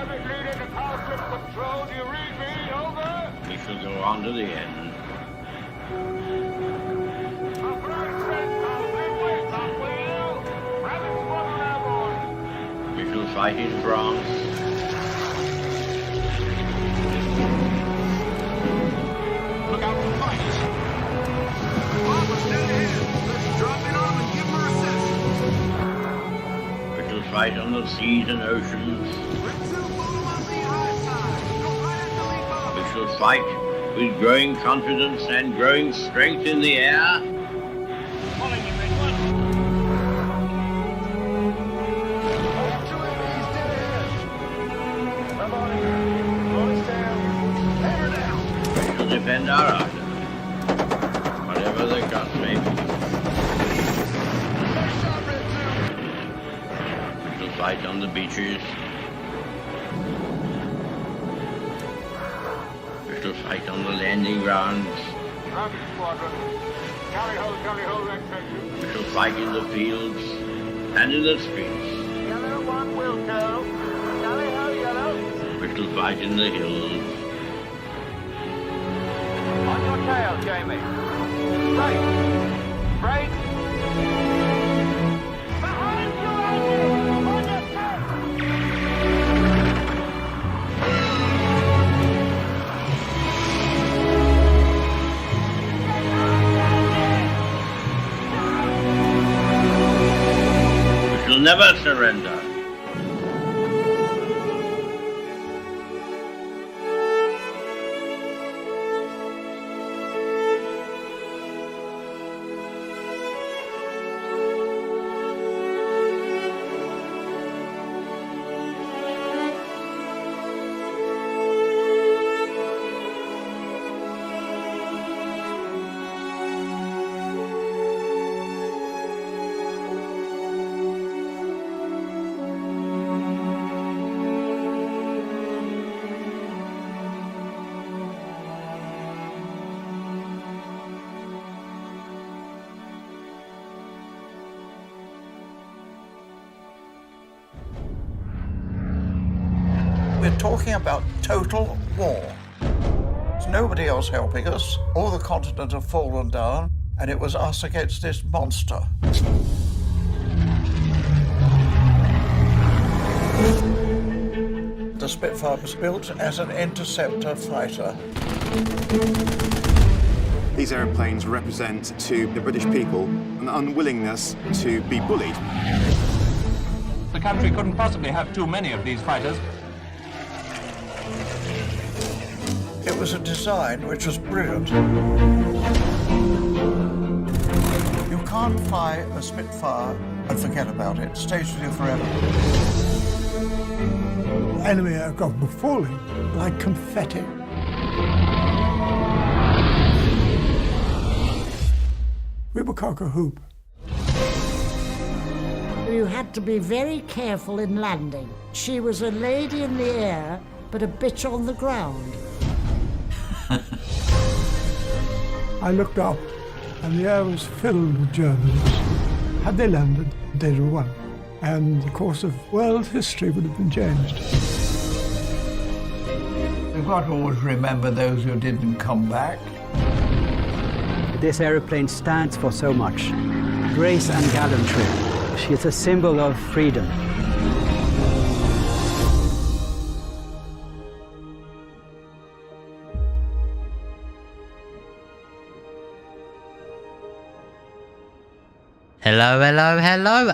Traffic leader to Cockpit Control, do you read me? Over. We shall go on to the end. We shall fight in France. Look out for fighters. Almost dead ahead. Let's drop in on them and give them a recess. We shall fight on the seas and oceans. Let's follow on the high side. Go right at the lead off. We shall fight with growing confidence and growing strength in the air. Following you, big one. Come on in. Slow us down. Hammer down. We shall defend our island, whatever the cost may be. Nice shot, Red Two. We shall fight on the beaches. We shall fight on the landing grounds. Traffic squadron. Tally ho, red section. We shall fight in the fields and in the streets. Yellow one will go. Tally ho, yellow. We shall fight in the hills. On your tail, Jamie. Right. Right. Behind you, Andy. On your tail. We shall never surrender. We're talking about total war. There's nobody else helping us. All the continents have fallen down, and it was us against this monster. The Spitfire was built as an interceptor fighter. These aeroplanes represent to the British people an unwillingness to be bullied. The country couldn't possibly have too many of these fighters. It was a design which was brilliant. You can't fly a Spitfire and forget about it. It stays with you forever. Enemy aircraft were falling like confetti. We were cock a hoop. You had to be very careful in landing. She was a lady in the air, but a bitch on the ground. I looked up, and the air was filled with Germans. Had they landed, they'd have won. And the course of world history would have been changed. We've got to always remember those who didn't come back. This aeroplane stands for so much. Grace and gallantry. She is a symbol of freedom. Hello,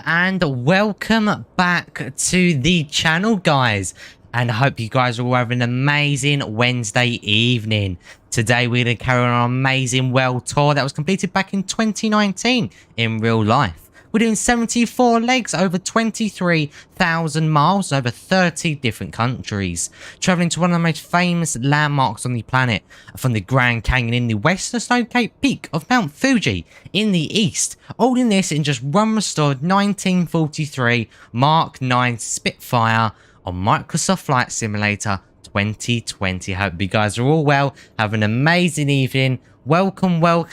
and welcome back to the channel, guys. And I hope you guys are all having an amazing Wednesday evening. Today we're going to carry on our amazing world tour that was completed back in 2019 in real life. We're doing 74 legs over 23,000 miles over 30 different countries. Travelling to one of the most famous landmarks on the planet, from the Grand Canyon in the west to the snow-capped peak of Mount Fuji in the east. All in this in just one restored 1943 Mark IX Spitfire on Microsoft Flight Simulator 2020. Hope you guys are all well. Have an amazing evening. Welcome back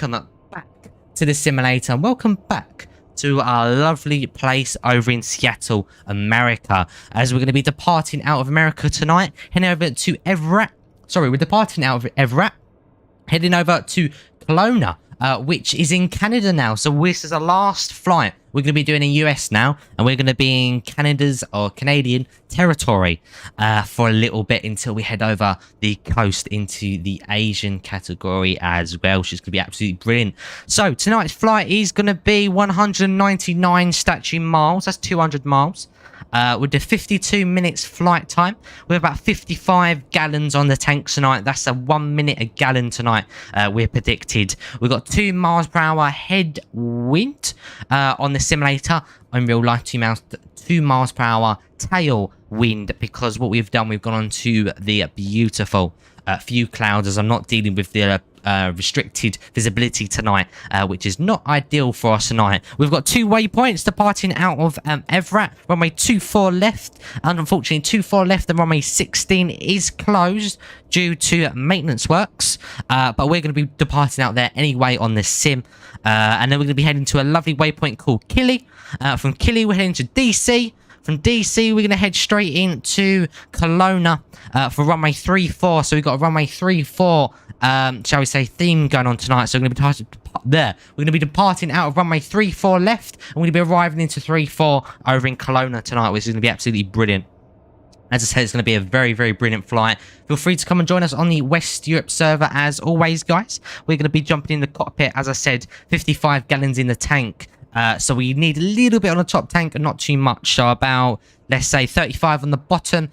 to the simulator. Welcome back to our lovely place over in Seattle, America, as we're going to be departing out of America tonight, heading over to Everett. Sorry, we're departing out of Everett, heading over to Kelowna, which is in Canada now. So this is our last flight we're going to be doing in US now, and we're going to be in Canada's or Canadian territory for a little bit until we head over the coast into the Asian category as well, which is going to be absolutely brilliant. So tonight's flight is going to be 199 statute miles. That's 200 miles. With the 52 minutes flight time, with about 55 gallons on the tank tonight. That's a 1 minute a gallon tonight. We're predicted. We've got 2 miles per hour headwind on the simulator. In real life, 2 miles per hour tailwind, because what we've done, we've gone on to the beautiful few clouds, as I'm not dealing with the restricted visibility tonight, which is not ideal for us tonight. We've got 2 waypoints departing out of Everett. Runway 24 left, and unfortunately 24 left and runway 16 is closed due to maintenance works, but we're going to be departing out there anyway on the sim, and then we're going to be heading to a lovely waypoint called Kili. From Kili we're heading to DC. From DC, we're going to head straight into Kelowna for runway 34. So we've got a runway 34, shall we say, theme going on tonight. So we're going to be We're going to be departing out of runway 34 left, and we're going to be arriving into 34 over in Kelowna tonight, which is going to be absolutely brilliant. As I said, it's going to be a very, very brilliant flight. Feel free to come and join us on the West Europe server as always, guys. We're going to be jumping in the cockpit, as I said, 55 gallons in the tank. So we need a little bit on the top tank and not too much. So about, let's say, 35 on the bottom.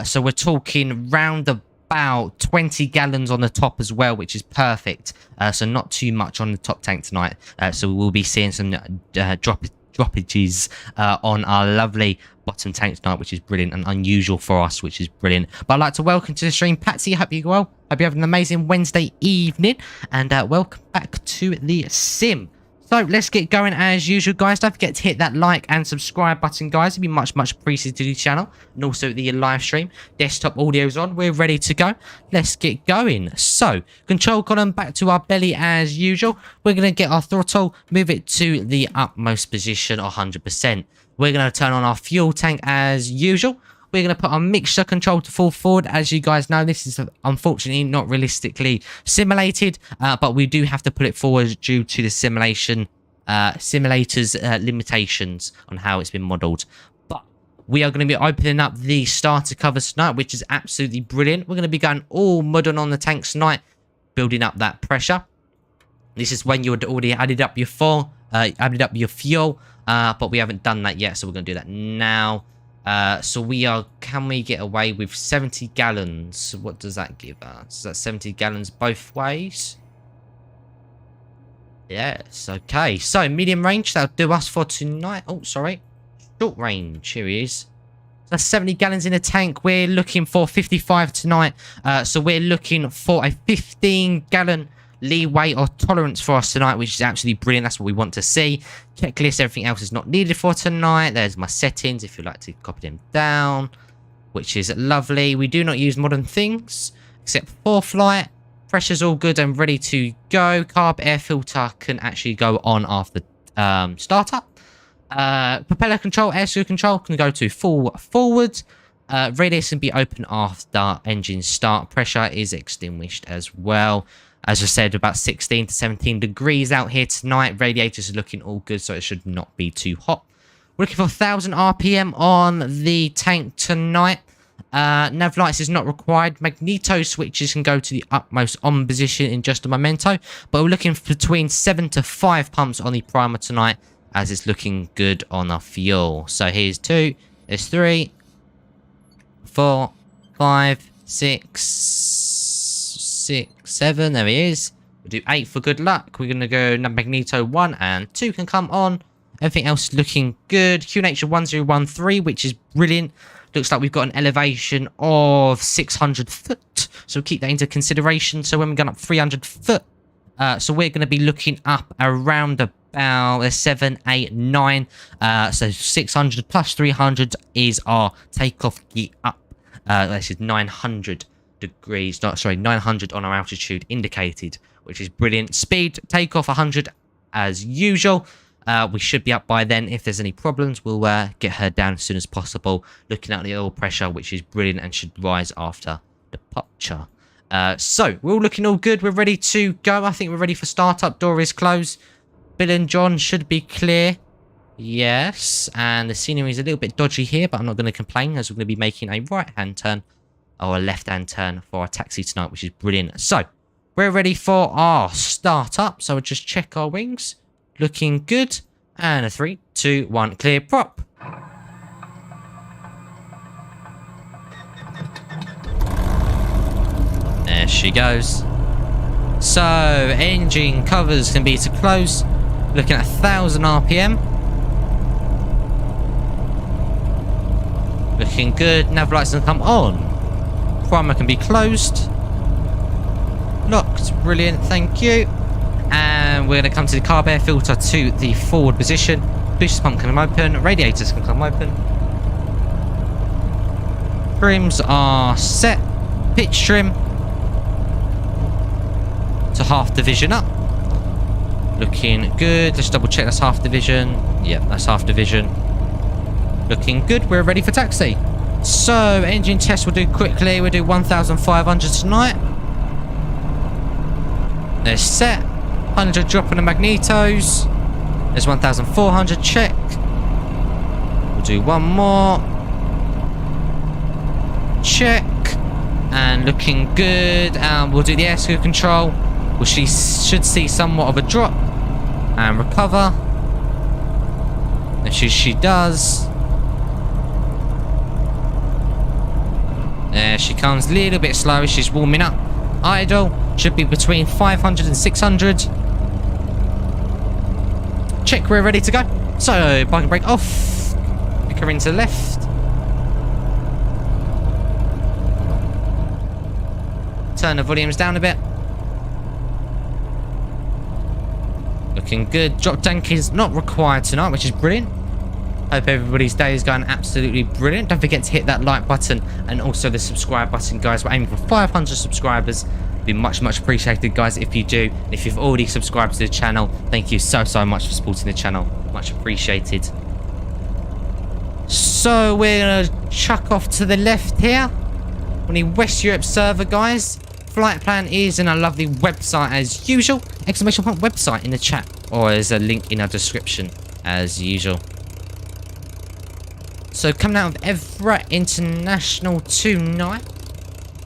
So we're talking round about 20 gallons on the top as well, which is perfect. So not too much on the top tank tonight. So we'll be seeing some droppages on our lovely bottom tank tonight, which is brilliant and unusual for us, which is brilliant. But I'd like to welcome to the stream Patsy. Hope you're well. Hope you're having an amazing Wednesday evening, and welcome back to the sim. So let's get going as usual, guys. Don't forget to hit that like and subscribe button, guys. It'd be much, much appreciated to the channel, and also the live stream. Desktop audio's on. We're ready to go. Let's get going. So control column back to our belly as usual. We're going to get our throttle, move it to the utmost position, 100%. We're going to turn on our fuel tank as usual. We're going to put our mixture control to full forward. As you guys know, this is unfortunately not realistically simulated, but we do have to put it forward due to the simulator's limitations on how it's been modeled. But we are going to be opening up the starter covers tonight, which is absolutely brilliant. We're going to be going all modern on the tanks tonight, building up that pressure. This is when you had already added up your fuel, but we haven't done that yet, so we're going to do that now. So we are, can we get away with 70 gallons? What does that give us? Is that 70 gallons both ways? Yes, okay. So medium range, that'll do us for tonight. Oh, sorry. Short range, here he is. So that's 70 gallons in the tank. We're looking for 55 tonight. So we're looking for a 15-gallon leeway or tolerance for us tonight, which is absolutely brilliant. That's what we want to see. Checklist, everything else is not needed for tonight. There's my settings if you'd like to copy them down, which is lovely. We do not use modern things except for flight. Pressure's all good and ready to go. Carb air filter can actually go on after startup. Propeller control, air seal control can go to full forward. Radius can be open after engine start. Pressure is extinguished as well. As I said, about 16 to 17 degrees out here tonight. Radiators are looking all good, so it should not be too hot. We're looking for 1,000 RPM on the tank tonight. Nav lights is not required. Magneto switches can go to the utmost on position in just a memento. But we're looking for between 7 to 5 pumps on the primer tonight, as it's looking good on our fuel. So here's 2, there's 3, 4, 5, 6, 7, there he is. We'll do 8 for good luck. We're going to go Magneto 1 and 2 can come on. Everything else looking good. QNH 1013, which is brilliant. Looks like we've got an elevation of 600 foot. So keep that into consideration. So when we're going up 300 foot, so we're going to be looking up around about 7, 8, 9. So 600 plus 300 is our takeoff gear up. This is 900 degrees, 900 on our altitude indicated, which is brilliant. Speed takeoff 100 as usual. We should be up by then. If there's any problems, we'll get her down as soon as possible. Looking at the oil pressure, which is brilliant and should rise after departure. So, we're all looking all good. We're ready to go. I think we're ready for startup. Door is closed. Bill and John should be clear. Yes. And the scenery is a little bit dodgy here, but I'm not going to complain as we're going to be making a right-hand turn or a left-hand turn for our taxi tonight, which is brilliant. So, we're ready for our startup. So, we'll just check our wings. Looking good. And a 3, 2, 1, clear prop. There she goes. So, engine covers can be to close. Looking at 1,000 RPM. Looking good. Nav lights can come on. Primer can be closed. Locked. Brilliant. Thank you. And we're going to come to the carb air filter to the forward position. Booster pump can come open. Radiators can come open. Trims are set. Pitch trim to half division up. Looking good. Let's double check that's half division. Yep, that's half division. Looking good. We're ready for taxi. So, engine test we'll do quickly. We'll do 1,500 tonight. There's set. 100 drop on the magnetos. There's 1,400 check. We'll do one more. Check. And looking good. And we'll do the airscrew control. Well, she should see somewhat of a drop. And recover. And she does. There she comes. A little bit slow. She's warming up. Idle. Should be between 500 and 600. Check, we're ready to go. So, parking brake off. Pick her into the left. Turn the volumes down a bit. Looking good. Drop tank is not required tonight, which is brilliant. Hope everybody's day is going absolutely brilliant. Don't forget to hit that like button and also the subscribe button, guys. We're aiming for 500 subscribers. Be much appreciated, guys, if you do. If you've already subscribed to the channel, thank you so much for supporting the channel. Much appreciated. So we're gonna chuck off to the left here on the West Europe server, guys. Flight plan is in a lovely website as usual. Exclamation point website in the chat, or there's a link in our description as usual. So coming out of Everett International tonight,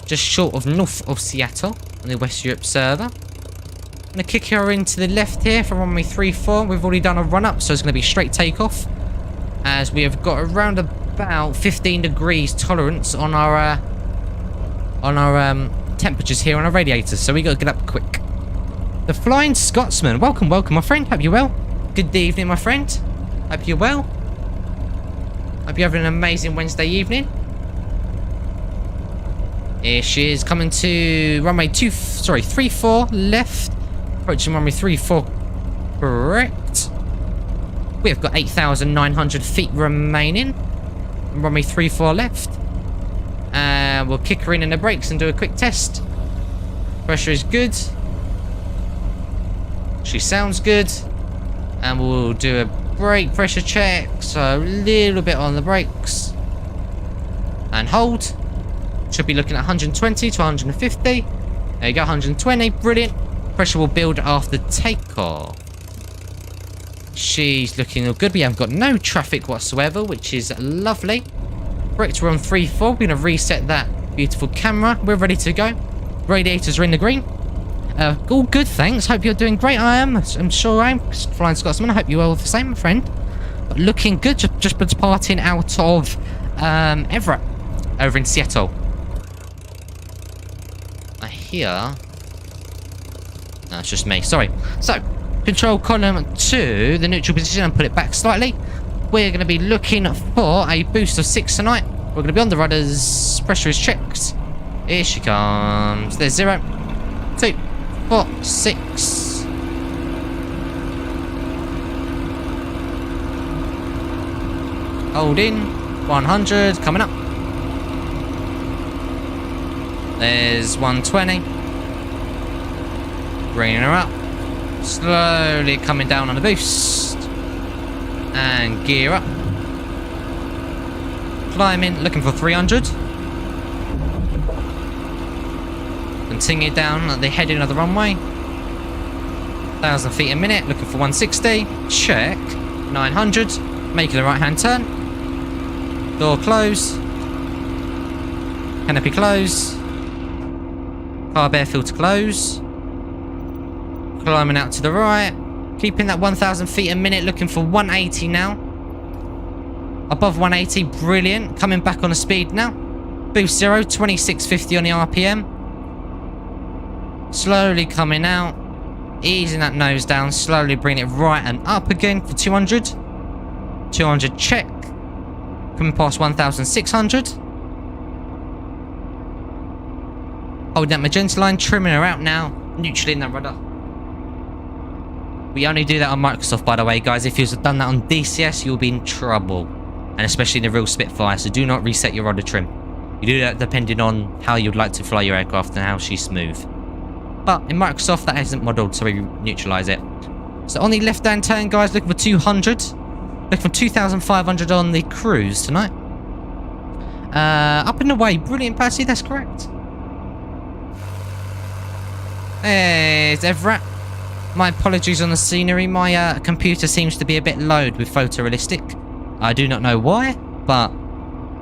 just short of north of Seattle on the West Europe server. I'm going to kick her into the left here for runway 34. We've already done a run up, so it's going to be straight takeoff, as we have got around about 15 degrees tolerance on our temperatures here on our radiators, so we got to get up quick. The Flying Scotsman, welcome my friend. Hope you're well. Good evening, my friend. Hope you're well. Hope you're having an amazing Wednesday evening. Here she is, coming to runway 34 left. Approaching runway 34 correct. We have got 8,900 feet remaining. Runway 34 left. And we'll kick her in the brakes and do a quick test. Pressure is good. She sounds good. And we'll do a brake pressure check. So a little bit on the brakes. And hold. Should be looking at 120 to 150. There you go, 120. Brilliant. Pressure will build after takeoff. She's looking all good. We haven't got no traffic whatsoever, which is lovely. Brakes are on 3-4. We're going to reset that beautiful camera. We're ready to go. Radiators are in the green. All good, thanks. Hope you're doing great. I am. I'm sure I am. Flying Scotsman. I hope you're all the same, my friend. But looking good. Just departing out of Everett over in Seattle. Here. No, it's just me. Sorry. So, control column to the neutral position and put it back slightly. We're going to be looking for a boost of 6 tonight. We're going to be on the rudders. Pressure is checked. Here she comes. There's 0, 2, 4, 6. Hold in. 100. Coming up. There's 120. Bringing her up. Slowly coming down on the boost. And gear up. Climbing, looking for 300. Continue down at the heading of the runway. 1,000 feet a minute, looking for 160. Check. 900. Making a right hand turn. Door close. Canopy close. Carb air filter close. Climbing out to the right. Keeping that 1,000 feet a minute, looking for 180 now. Above 180, brilliant. Coming back on the speed now. Boost 0, 2650 on the RPM. Slowly coming out. Easing that nose down. Slowly bring it right and up again for 200. 200 check. Coming past 1,600. Holding that magenta line. Trimming her out now. Neutral in that rudder. We only do that on Microsoft, by the way, guys. If you've done that on DCS, you'll be in trouble. And especially in the real Spitfire, so do not reset your rudder trim. You do that depending on how you'd like to fly your aircraft and how she's smooth. But in Microsoft, that isn't modelled, so we neutralise it. So on the left-hand turn, guys, looking for 200. Looking for 2,500 on the cruise tonight. Up and away. Brilliant, Patsy, that's correct. There's Evrat. My apologies on the scenery. My computer seems to be a bit low with photorealistic. I do not know why, but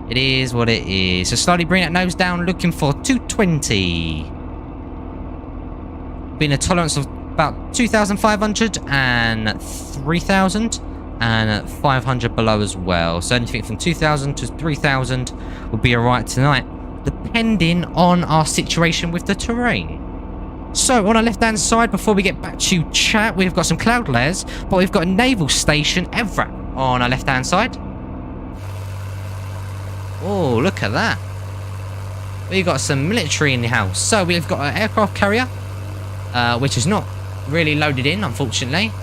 it is what it is. So slowly bring that nose down, looking for 220. Being a tolerance of about 2,500 and 3,000 and 500 below as well. So anything from 2,000 to 3,000 will be alright tonight, depending on our situation with the terrain. So, on our left-hand side, before we get back to chat, we've got some cloud layers, but we've got a naval station, Evrat, on our left-hand side. Oh, look at that. We've got some military in the house. So, we've got an aircraft carrier, which is not really loaded in, unfortunately.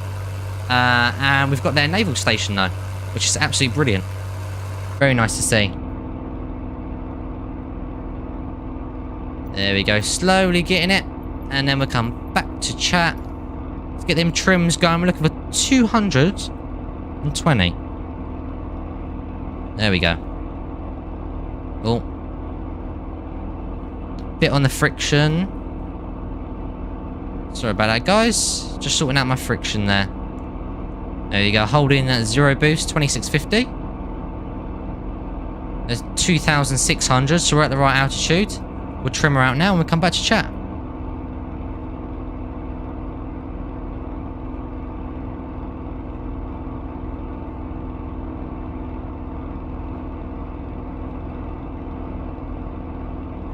And we've got their naval station, though, which is absolutely brilliant. Very nice to see. There we go, slowly getting it. And then we'll come back to chat. Let's get them trims going. We're looking for 220. There we go. Oh. Bit on the friction. Sorry about that, guys. Just sorting out my friction there. There you go. Holding that 0 boost, 2650. There's 2,600, so we're at the right altitude. We'll trim her out now and we'll come back to chat.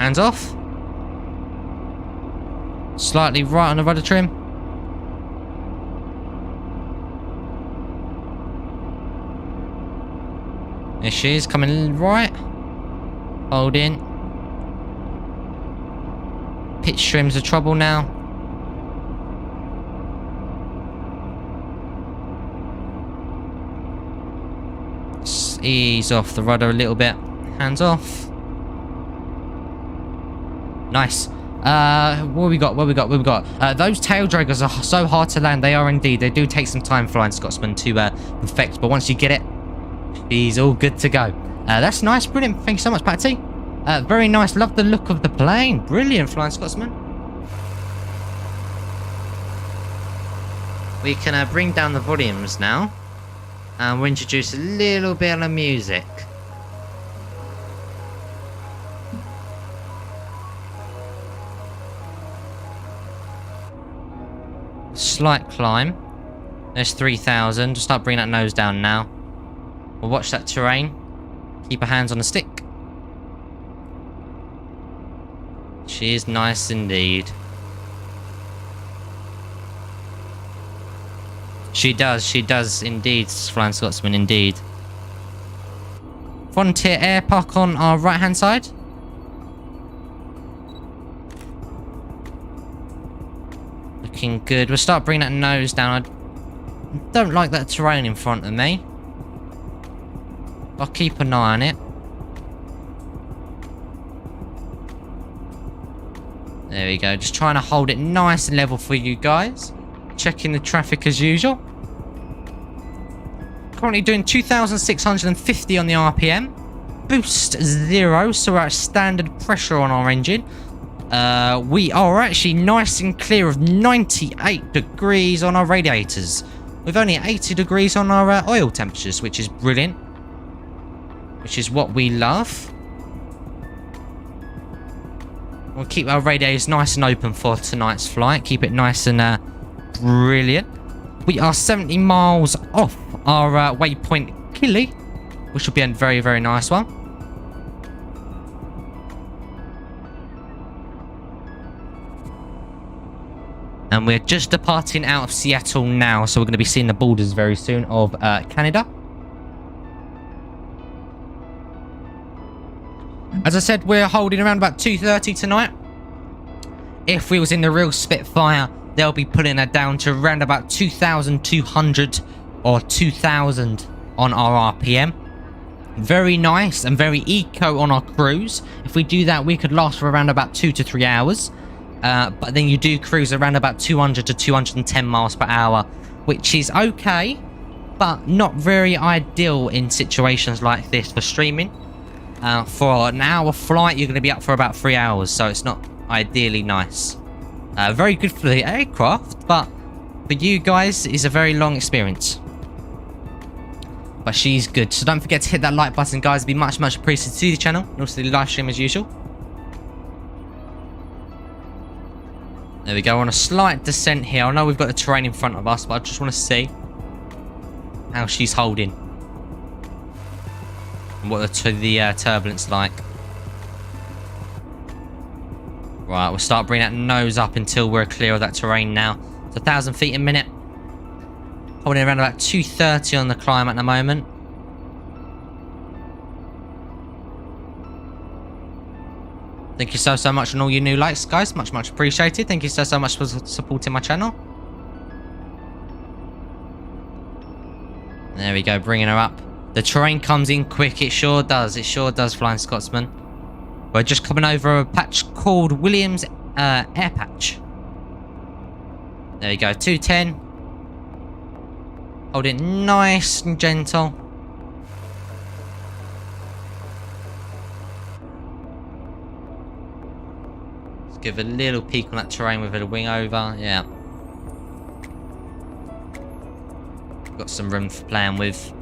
Hands off. Slightly right on the rudder trim. There she is, coming right. Hold in. Pitch trim's the trouble now. Just ease off the rudder a little bit. Hands off. Nice. What we got? Those tail draggers are so hard to land. They are indeed. They do take some time, Flying Scotsman, to perfect. But once you get it, he's all good to go. That's nice. Brilliant. Thank you so much, Patsy. Very nice. Love the look of the plane. Brilliant, Flying Scotsman. We can bring down the volumes now. And we'll introduce a little bit of music. Slight climb. There's 3,000. Just start bringing that nose down now. We'll watch that terrain. Keep her hands on the stick. She is nice indeed. She does indeed, Flying Scotsman, indeed. Frontier Air Park on our right hand side. Looking good. We'll start bringing that nose down. I don't like that terrain in front of me. I'll keep an eye on it. There we go. Just trying to hold it nice and level for you guys. Checking the traffic as usual. Come currently doing 2,650 on the RPM. Boost 0, so we're at standard pressure on our engine. We are actually nice and clear of 98 degrees on our radiators. We've only 80 degrees on our oil temperatures, which is brilliant. Which is what we love. We'll keep our radiators nice and open for tonight's flight. Keep it nice and brilliant. We are 70 miles off our waypoint Kili, which will be a very, very nice one. And we're just departing out of Seattle now, so we're going to be seeing the borders very soon of Canada. As I said, we're holding around about 2:30 tonight. If we was in the real Spitfire, they'll be putting it down to around about 2,200 or 2,000 on our RPM. Very nice and very eco on our cruise. If we do that, we could last for around about 2 to 3 hours. But then you do cruise around about 200 to 210 miles per hour, which is okay, but not very ideal in situations like this for streaming. For an hour flight, you're going to be up for about 3 hours, so it's not ideally nice. Very good for the aircraft, but for you guys, it's a very long experience. But she's good, so don't forget to hit that like button, guys. It'd be much, much appreciated to the channel, and also the live stream as usual. There we go, on a slight descent here. I know we've got the terrain in front of us, but I just want to see how she's holding. And what the turbulence like. Right, we'll start bringing that nose up until we're clear of that terrain now. It's 1,000 feet a minute. Holding around about 230 on the climb at the moment. Thank you so much on all your new likes, guys. Much, much appreciated. Thank you so much for supporting my channel. There we go, bringing her up. The terrain comes in quick. It sure does. It sure does, Flying Scotsman. We're just coming over a patch called Williams Air Patch. There we go, 210. Hold it nice and gentle. Let's give a little peek on that terrain with a wing over. Yeah. Got some room for playing with.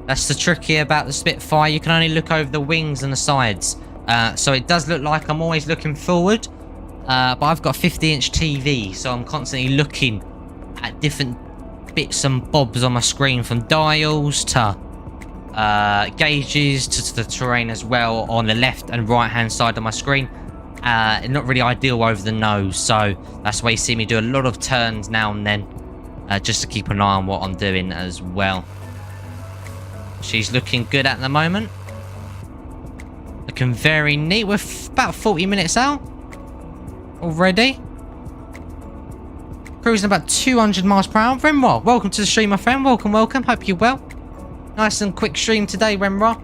That's the trick here about the Spitfire. You can only look over the wings and the sides. So it does look like I'm always looking forward. But I've got a 50-inch TV, so I'm constantly looking at different bits and bobs on my screen, from dials to gauges to the terrain as well on the left and right hand side of my screen. Not really ideal over the nose, so that's why you see me do a lot of turns now and then, just to keep an eye on what I'm doing as well. She's looking good at the moment. Looking very neat. We're about 40 minutes out already. Cruising about 200 miles per hour. Remra, welcome to the stream, my friend. Welcome, welcome. Hope you're well. Nice and quick stream today, Remra.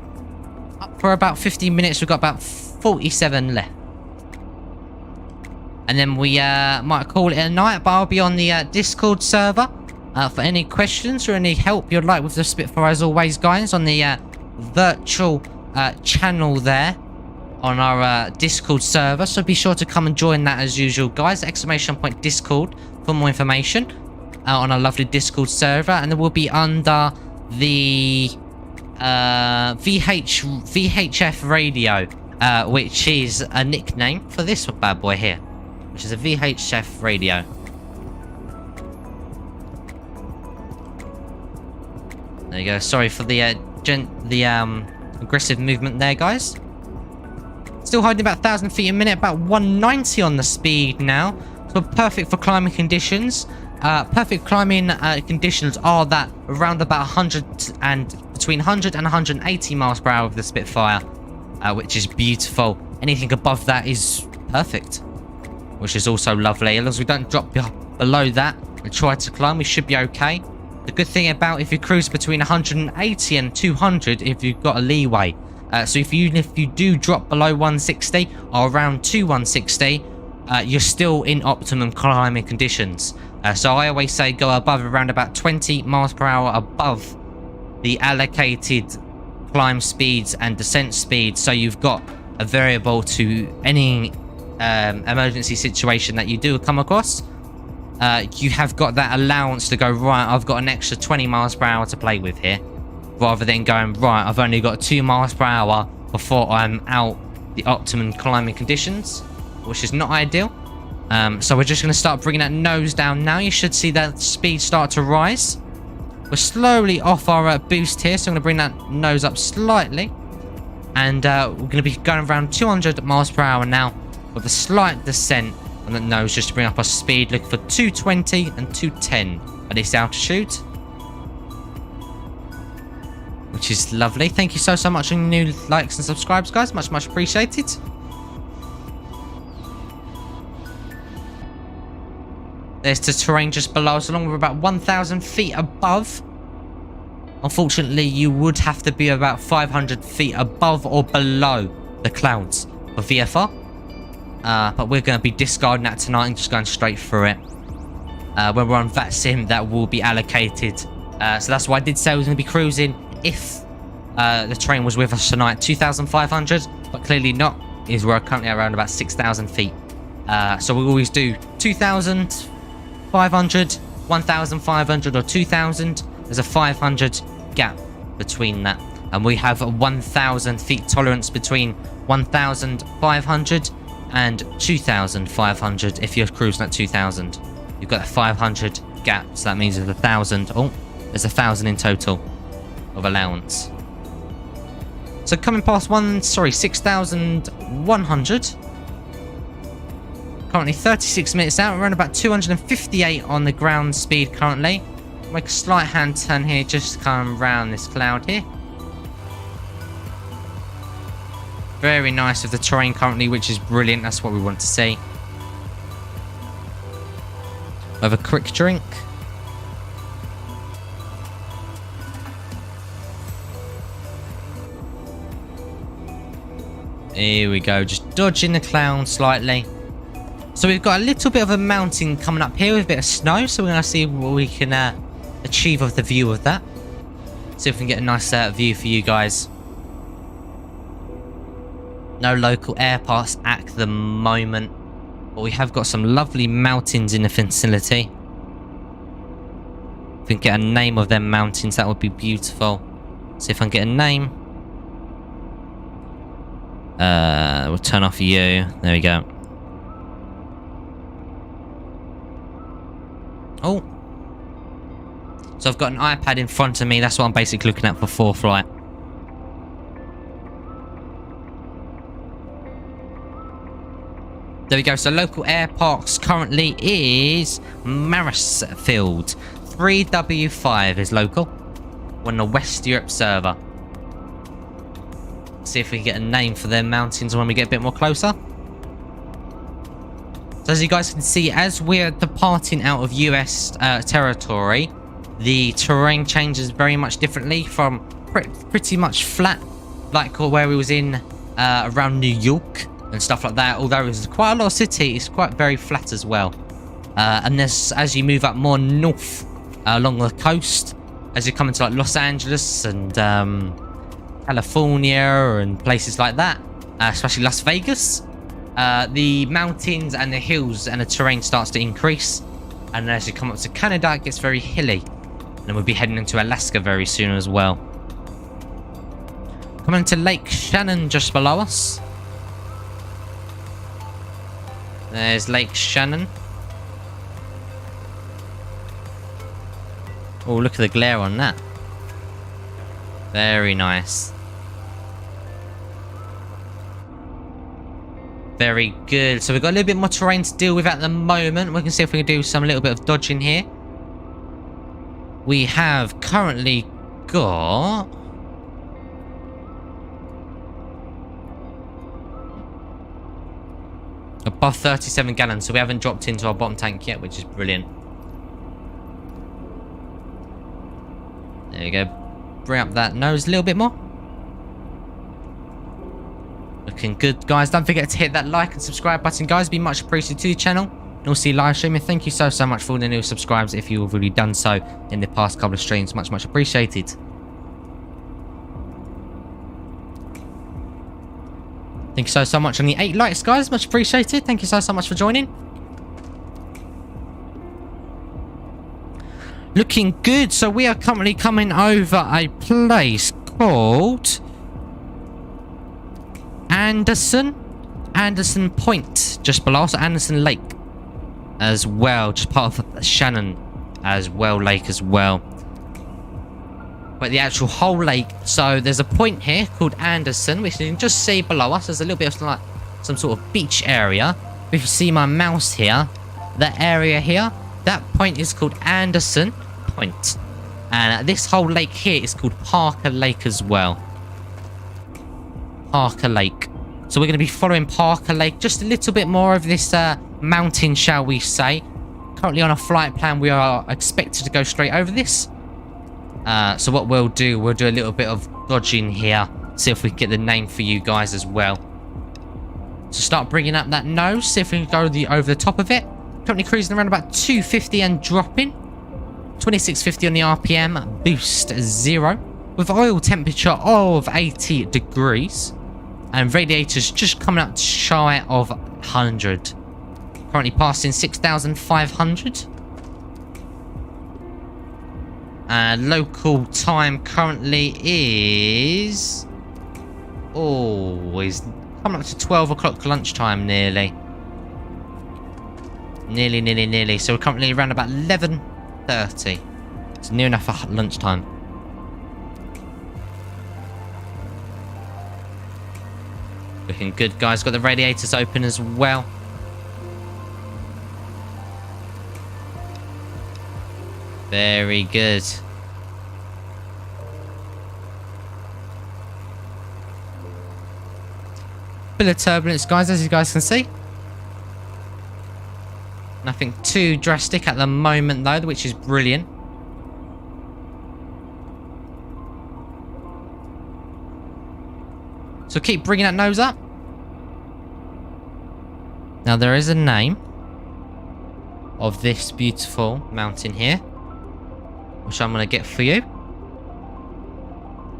Up for about 15 minutes. We've got about 47 left. And then we might call it a night, but I'll be on the Discord server for any questions or any help you'd like with the Spitfire, as always, guys, on the virtual channel there on our Discord server. So be sure to come and join that as usual, guys. !Discord for more information on our lovely Discord server. And then we'll be under the VHF radio, which is a nickname for this bad boy here, which is a VHF radio. There you go. Sorry for the aggressive movement there, guys. Still holding about 1,000 feet a minute, about 190 on the speed now. So perfect for climbing conditions. Perfect climbing conditions are that around about 100 and between 100 and 180 miles per hour of the Spitfire, which is beautiful. Anything above that is perfect, which is also lovely. As long as we don't drop below that and try to climb, we should be okay. The good thing about if you cruise between 180 and 200, if you've got a leeway. So if you do drop below 160 or around 160, you're still in optimum climbing conditions. So I always say go above around about 20 miles per hour above the allocated climb speeds and descent speeds, so you've got a variable to any emergency situation that you do come across. You have got that allowance to go, right, I've got an extra 20 miles per hour to play with here, rather than going, right, I've only got 2 miles per hour before I'm out the optimum climbing conditions, which is not ideal. So we're just going to start bringing that nose down now. You should see that speed start to rise. We're slowly off our boost here, so I'm going to bring that nose up slightly. And we're going to be going around 200 miles per hour now, with a slight descent on the nose, just to bring up our speed. Looking for 220 and 210 at this altitude, which is lovely. Thank you so much for new likes and subscribes, guys. Much appreciated. There's the terrain just below us, along with about 1,000 feet above. Unfortunately, you would have to be about 500 feet above or below the clouds for VFR. But we're going to be discarding that tonight and just going straight through it. When we're on that sim, that will be allocated. So that's why I did say I was going to be cruising if the terrain was with us tonight. 2,500, but clearly not, is we're currently around about 6,000 feet. So we always do 2,500, 1,500 or 2,000. There's a 500 gap between that. And we have a 1,000 feet tolerance between 1,500 and 2,500 if you're cruising at 2,000. You've got a 500 gap, so that means there's 1,000. Oh, there's 1,000 in total of allowance. So coming past 6,100. Currently 36 minutes out. We're around about 258 on the ground speed currently. Make a slight hand turn here just to come around this cloud here. Very nice with the terrain currently, which is brilliant. That's what we want to see. Have a quick drink. Here we go, just dodging the cloud slightly. So we've got a little bit of a mountain coming up here with a bit of snow, so we're going to see what we can achieve of the view of that. See if we can get a nice view for you guys. No local airports at the moment, but we have got some lovely mountains in the vicinity. If we can get a name of them mountains, that would be beautiful. See if I can get a name. We'll turn off you. There we go. Oh. So I've got an iPad in front of me. That's what I'm basically looking at for flight. There we go. So local air parks currently is Marisfield. 3W5 is local. We're on the West Europe server. See if we can get a name for their mountains when we get a bit more closer. So as you guys can see, as we're departing out of US territory, the terrain changes very much differently from pretty much flat, like where we was in around New York and stuff like that. Although there's quite a lot of city, it's quite very flat as well. And as you move up more north along the coast, as you come into like Los Angeles and California and places like that, especially Las Vegas, the mountains and the hills and the terrain starts to increase. And as you come up to Canada, it gets very hilly. And we'll be heading into Alaska very soon as well. Coming to Lake Shannon just below us. There's Lake Shannon. Oh, look at the glare on that. Very nice. Very good. So we've got a little bit more terrain to deal with at the moment. We can see if we can do some little bit of dodging here. We have currently got... above 37 gallons, so we haven't dropped into our bottom tank yet, which is brilliant. There you go. Bring up that nose a little bit more. Looking good, guys. Don't forget to hit that like and subscribe button, guys. It'd be much appreciated to the channel. And also live streaming. Thank you so much for all the new subscribers if you've already done so in the past couple of streams. Much appreciated. Thank you so much on the 8 likes, guys. Much appreciated. Thank you so much for joining. Looking good. So we are currently coming over a place called Anderson Point, just below us. Anderson Lake as well, just part of Shannon as well, lake as well. But the actual whole lake, so there's a point here called Anderson, which you can just see below us. There's a little bit of like some sort of beach area. If you see my mouse here, that area here, that point is called Anderson Point. And this whole lake here is called Parker Lake as well. Parker Lake. So we're going to be following Parker Lake just a little bit more of this mountain, shall we say. Currently on a flight plan, we are expected to go straight over this. So what we'll do a little bit of dodging here. See if we can get the name for you guys as well. So start bringing up that nose. See if we can go over the top of it. Currently cruising around about 250 and dropping. 2650 on the RPM. Boost 0. With oil temperature of 80 degrees. And radiators just coming up shy of 100. Currently passing 6,500. Local time currently is... oh, is coming up to 12 o'clock lunchtime nearly. Nearly. So we're currently around about 11:30. It's near enough for lunchtime. Looking good, guys. Got the radiators open as well. Very good. Bit of turbulence, guys, as you guys can see. Nothing too drastic at the moment, though, which is brilliant. So keep bringing that nose up. Now, there is a name of this beautiful mountain here, which I'm going to get for you.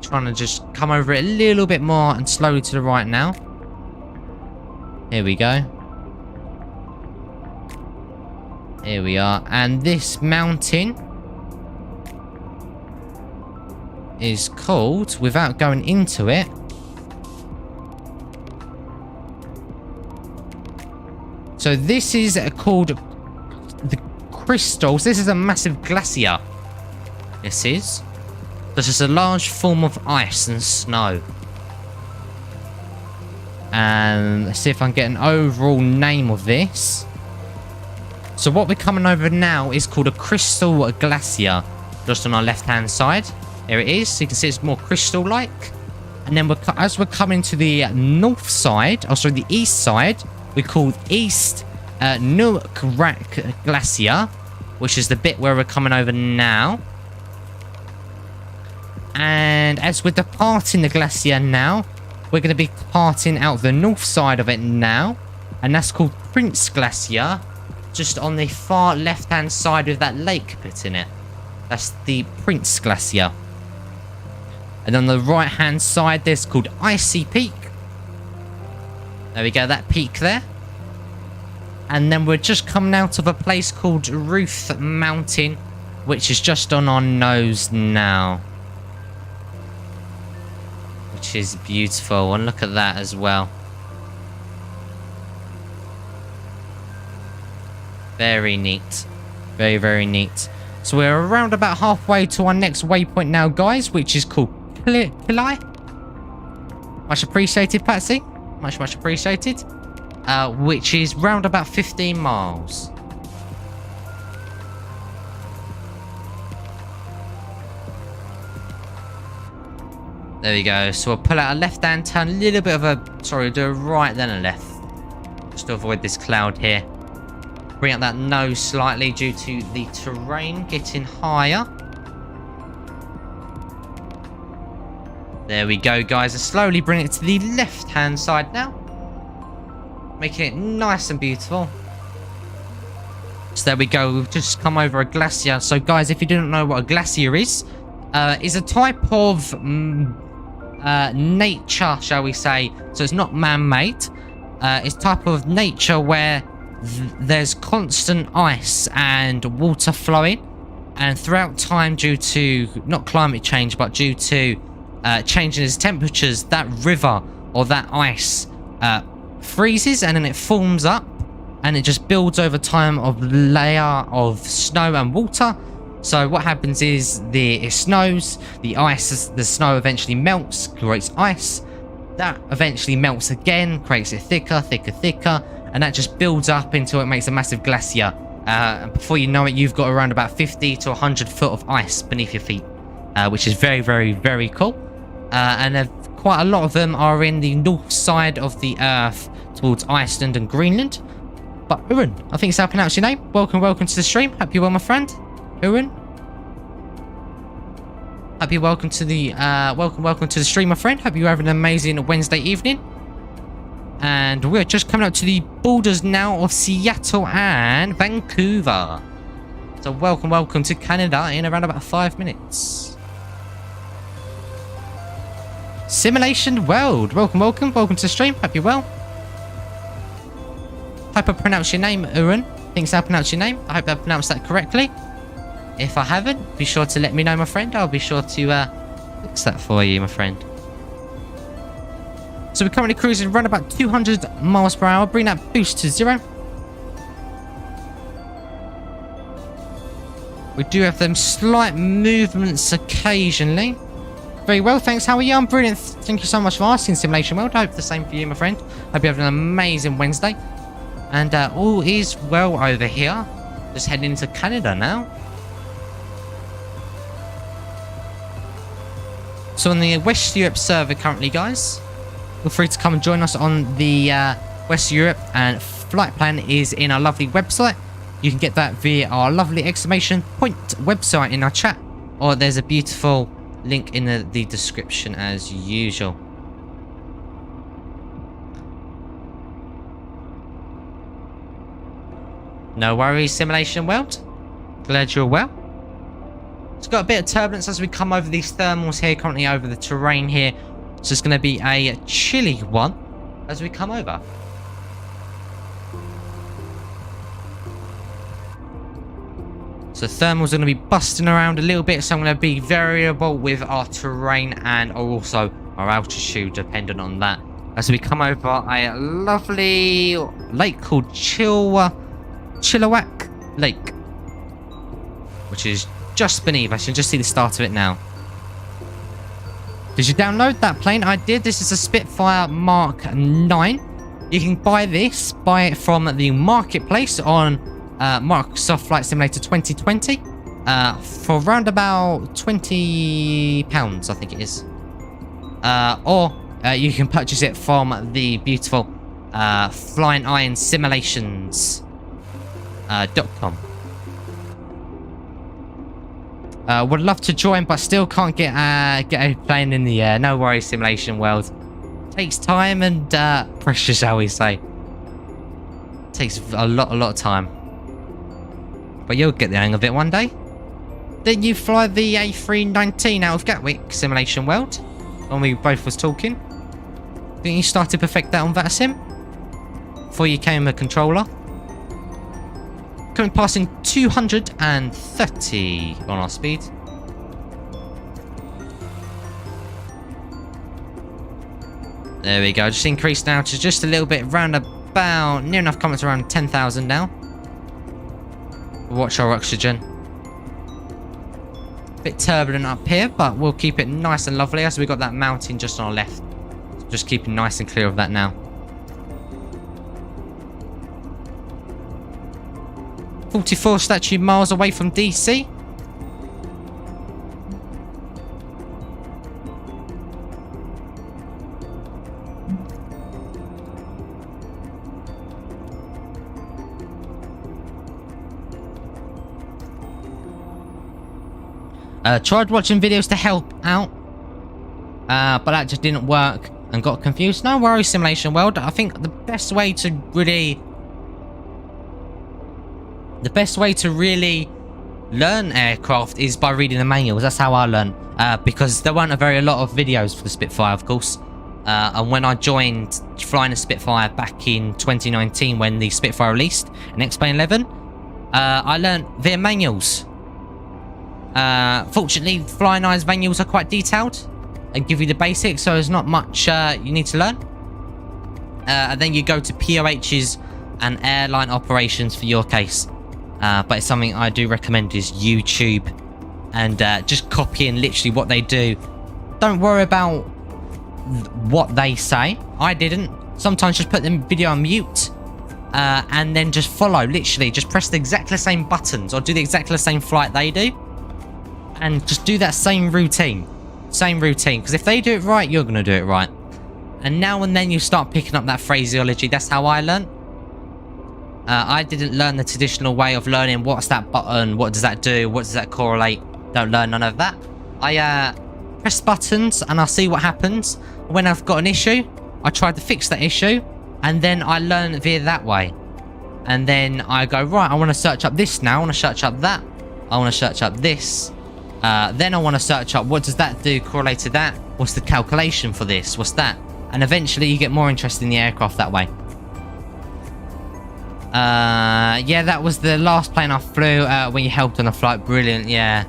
Trying to just come over it a little bit more and slowly to the right now. Here we go. Here we are. And this mountain is called, without going into it, so this is called the Crystals. This is a massive glacier. This is. This is a large form of ice and snow. And let's see if I can get an overall name of this. So what we're coming over now is called a Crystal Glacier. Just on our left-hand side. There it is. So you can see it's more crystal-like. And then as we're coming to the north side, or sorry, the east side, we call East Nukrak Glacier, which is the bit where we're coming over now. And as we're departing the glacier now, we're going to be departing out the north side of it now. And that's called Prince Glacier, just on the far left-hand side with that lake bit in it. That's the Prince Glacier. And on the right-hand side, there's called Icy Peak. There we go, that peak there. And then we're just coming out of a place called Ruth Mountain, which is just on our nose now. Which is beautiful, and look at that as well. Very neat. Very, very neat. So we're around about halfway to our next waypoint now, guys, which is called Pilai. Much appreciated, Patsy. Much appreciated. Which is round about 15 miles. There we go. So we'll pull out a left-hand turn, a little bit of a... sorry, do a right then a left. Just to avoid this cloud here. Bring out that nose slightly due to the terrain getting higher. There we go, guys. And slowly bring it to the left-hand side now. Making it nice and beautiful. So there we go. We've just come over a glacier. So, guys, if you didn't know what a glacier is a type of nature, shall we say. So it's not man-made. It's type of nature where there's constant ice and water flowing, and throughout time, due to not climate change but due to changing its temperatures, that river or that ice freezes and then it forms up, and it just builds over time of layer of snow and water. So what happens is it snows, the snow eventually melts, creates ice. That eventually melts again, creates it thicker, and that just builds up until it makes a massive glacier. And before you know it, you've got around about 50 to 100 foot of ice beneath your feet, which is very, very, very cool. And quite a lot of them are in the north side of the Earth, towards Iceland and Greenland. But Uren, I think it's how I pronounce your name. Welcome to the stream. Hope you're well, my friend. Uren. Hope you're welcome to the welcome to the stream, my friend. Hope you're having an amazing Wednesday evening. And we're just coming up to the borders now of Seattle and Vancouver. So welcome to Canada in around about 5 minutes. Simulation World, welcome to the stream. Hope you're well. Hope I pronounce your name, Uren. Thinks I pronounce your name. I hope I pronounced that correctly. If I haven't, be sure to let me know, my friend. I'll be sure to fix that for you, my friend. So we're currently cruising around about 200 miles per hour. Bring that boost to 0. We do have them slight movements occasionally. Very well, thanks. How are you? I'm brilliant. Thank you so much for asking, Simulation World. I hope the same for you, my friend. Hope you have an amazing Wednesday. And all is well over here. Just heading into Canada now. So on the West Europe server currently, guys, feel free to come and join us on the West Europe, and flight plan is in our lovely website. You can get that via our lovely exclamation point website in our chat, or there's a beautiful link in the description as usual. No worries, Simulation World. Glad you're well. It's got a bit of turbulence as we come over these thermals here, currently over the terrain here. So it's going to be a chilly one as we come over. So thermals are going to be busting around a little bit, so I'm going to be variable with our terrain and also our altitude, dependent on that. As we come over a lovely lake called Chilliwack Lake, which is just beneath us. You can just see the start of it now. Did you download that plane? I did. This is a Spitfire Mk IX. You can buy it from the marketplace on Microsoft Flight Simulator 2020 for around about £20, I think it is. Or you can purchase it from the beautiful Flying Iron Simulations.com. Would love to join, but still can't get a plane in the air. No worries, Simulation World. Takes time and pressure, shall we say. Takes a lot of time. But you'll get the hang of it one day. Didn't you fly the A319 out of Gatwick, Simulation World? When we both was talking? Didn't you start to perfect that on VATSIM? Before you came a controller? Coming passing 230 on our speed. There we go. Just increased now to just a little bit round about, near enough coming to around 10,000 now. Watch our oxygen. Bit turbulent up here, but we'll keep it nice and lovely as we got that mountain just on our left. Just keeping nice and clear of that now. 44 statute miles away from DC. Tried watching videos to help out, but that just didn't work and got confused. No worries, Simulation World. I think the best way to really learn aircraft is by reading the manuals. That's how I learned. Because there weren't a lot of videos for the Spitfire, of course. And when I joined flying a Spitfire back in 2019, when the Spitfire released in X-Plane 11, I learned via manuals. Fortunately, Flying Eyes manuals are quite detailed and give you the basics, so there's not much you need to learn. And then you go to POHs and airline operations for your case. But it's something I do recommend is YouTube, and just copying literally what they do. Don't worry about what they say. I didn't. Sometimes just put the video on mute and then just follow. Literally just press the exactly the same buttons or do the exactly the same flight they do, and just do that same routine. Because if they do it right, you're going to do it right. And now and then you start picking up that phraseology. That's how I learned. I didn't learn the traditional way of learning. What's that button? What does that do? What does that correlate? Don't learn none of that. I press buttons and I'll see what happens. When I've got an issue, I try to fix that issue, and then I learn via that way. And then I go, right, I want to search up this now. I want to search up that. I want to search up this. Then I want to search up what does that do correlate to that? What's the calculation for this? What's that? And eventually you get more interested in the aircraft that way. Yeah, that was the last plane I flew when you helped on the flight. Brilliant, yeah.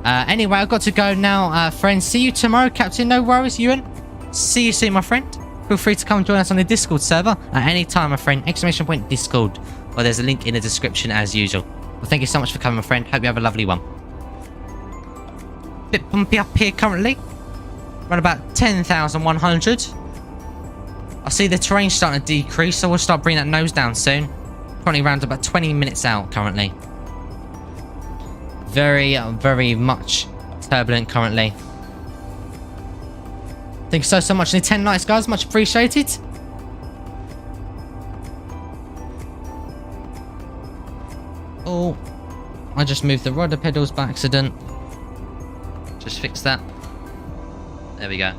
Anyway, I've got to go now, friends. See you tomorrow, Captain. No worries, Ewan. See you soon, my friend. Feel free to come join us on the Discord server at any time, my friend. ! Discord. Or there's a link in the description as usual. Well, thank you so much for coming, my friend. Hope you have a lovely one. Bit bumpy up here currently. Around about 10,100. I see the terrain starting to decrease, so we'll start bringing that nose down soon. Currently around about 20 minutes out currently. Very, very much turbulent currently. Thank you so much for the 10 likes, guys. Much appreciated. Oh, I just moved the rudder pedals by accident. Just fix that. There we go.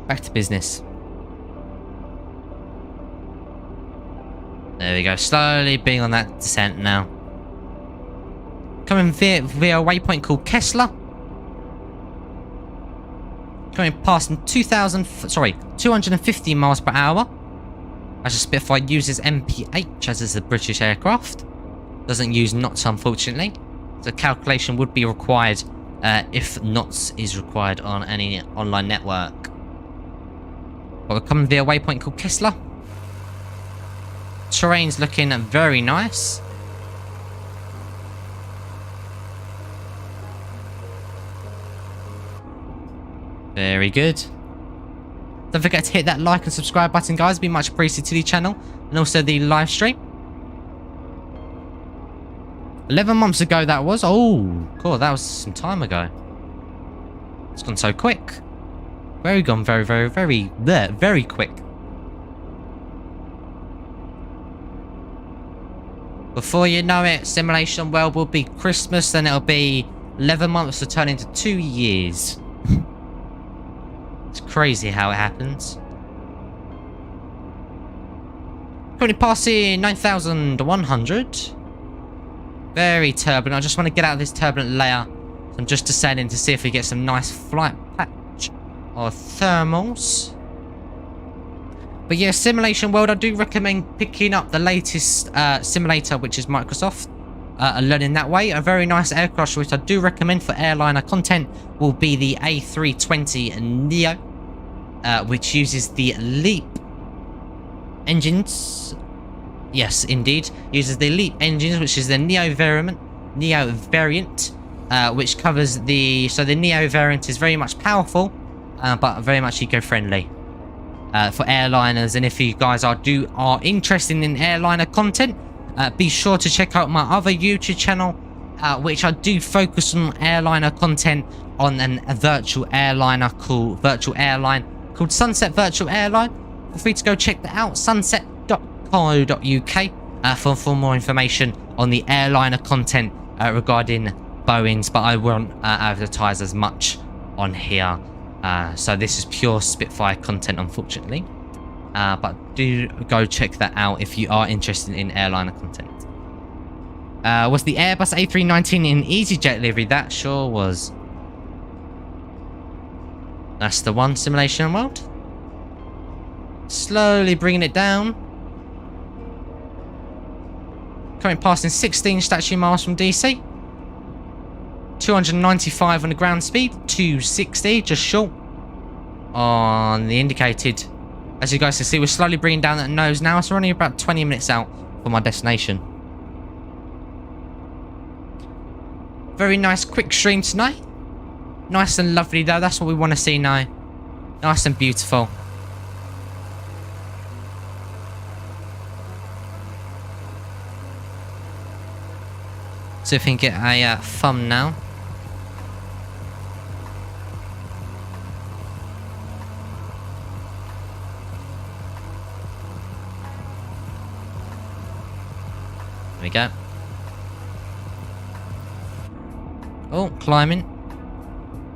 Back to business. There we go. Slowly being on that descent now. Coming via a waypoint called Kessler. Coming past 250 miles per hour. As the Spitfire uses MPH as is a British aircraft. Doesn't use knots, unfortunately. So calculation would be required if knots is required on any online network. But we're coming via a waypoint called Kessler. Terrain's looking very nice. Very good. Don't forget to hit that like and subscribe button, guys. It'd be much appreciated to the channel and also the live stream. 11 months ago that was. Oh, cool. That was some time ago. It's gone so quick. Very quick. Before you know it, Simulation World will be Christmas, then it'll be 11 months to turn into 2 years. It's crazy how it happens. Currently passing 9,100. Very turbulent. I just want to get out of this turbulent layer. So I'm just descending to see if we get some nice flight patch or thermals. But yeah, Simulation World, I do recommend picking up the latest simulator, which is Microsoft, and learning that way. A very nice aircraft, which I do recommend for airliner content, will be the A320 Neo, which uses the LEAP engines. Yes, indeed. Uses the LEAP engines, which is the Neo variant, which covers the... So the Neo variant is very much powerful, but very much eco-friendly. For airliners, and if you guys are interested in airliner content, be sure to check out my other YouTube channel, which I do focus on airliner content on a virtual airline called Sunset Virtual Airline. Feel free to go check that out, sunset.co.uk, for more information on the airliner content regarding Boeings, but I won't advertise as much on here. So this is pure Spitfire content, unfortunately. But do go check that out if you are interested in airliner content. Was the Airbus A319 in EasyJet livery? That sure was. That's the one, simulation world. Slowly bringing it down. Coming past in 16 statute miles from DC. 295 on the ground speed. 260, just short. On the indicated. As you guys can see, we're slowly bringing down that nose now. So we're only about 20 minutes out from our destination. Very nice quick stream tonight. Nice and lovely though. That's what we want to see now. Nice and beautiful. See if we can get a thumbnail. There we go. Oh, climbing.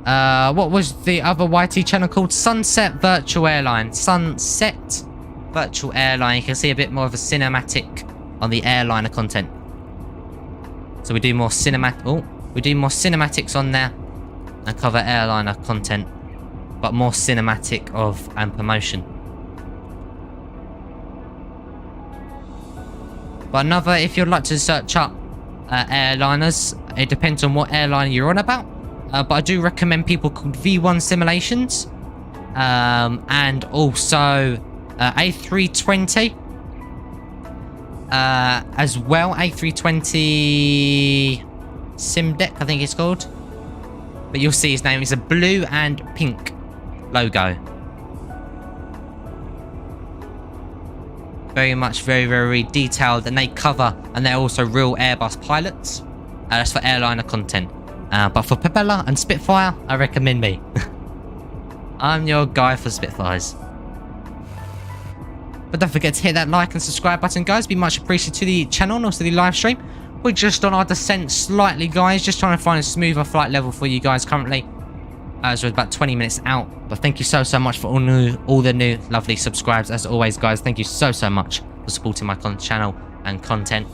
What was the other YT channel called? Sunset Virtual Airline. Sunset Virtual Airline. You can see a bit more of a cinematic on the airliner content. So we do more cinematic. Oh, we do more cinematics on there and cover airliner content, but more cinematic of and promotion. But another, if you'd like to search up airliners, it depends on what airline you're on about. But I do recommend people called V1 Simulations, and also A320 as well. A320 Sim Deck, I think it's called. But you'll see his name is a blue and pink logo. Very much, very detailed, and they cover, and they're also real Airbus pilots. That's for airliner content. But for propeller and Spitfire, I recommend me. I'm your guy for Spitfires. But don't forget to hit that like and subscribe button, guys. Be much appreciated to the channel and also the live stream. We're just on our descent slightly, guys. Just trying to find a smoother flight level for you guys currently. As we're about 20 minutes out. But thank you so much for all the new lovely subscribes. As always, guys, thank you so much for supporting my channel and content.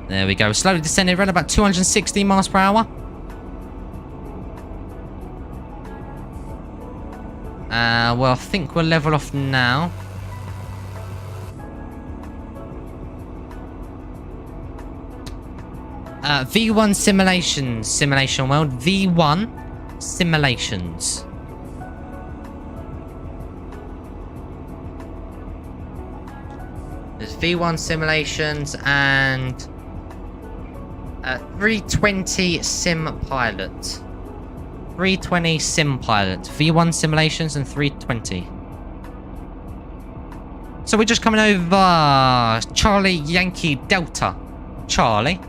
There we go. We're slowly descending around about 260 miles per hour. Well, I think we'll level off now. V1 Simulations. Simulation World. V1 Simulations. There's V1 Simulations and 320 Sim Pilot. 320 Sim Pilot. V1 Simulations and 320. So we're just coming over Charlie Yankee Delta. Charlie.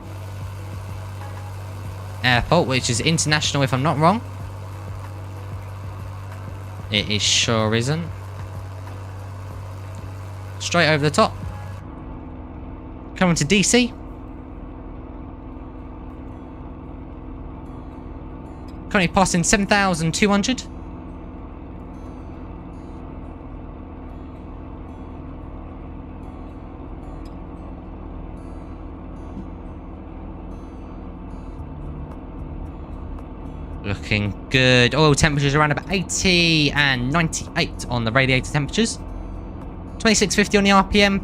Airport, which is international if I'm not wrong. It is sure isn't. Straight over the top. Coming to DC. Currently passing 7,200. Looking good. Oil temperatures around about 80 and 98 on the radiator temperatures. 2650 on the RPM.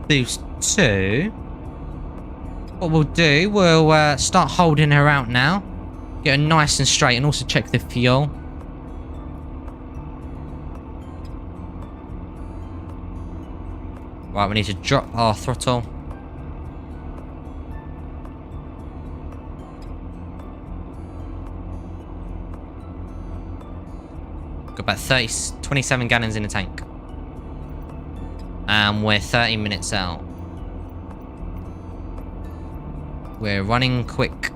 Boost 2. What we'll do, we'll start holding her out now. Get her nice and straight and also check the fuel. Right, we need to drop our throttle. Got about 27 gallons in the tank. And we're 30 minutes out. We're running quick.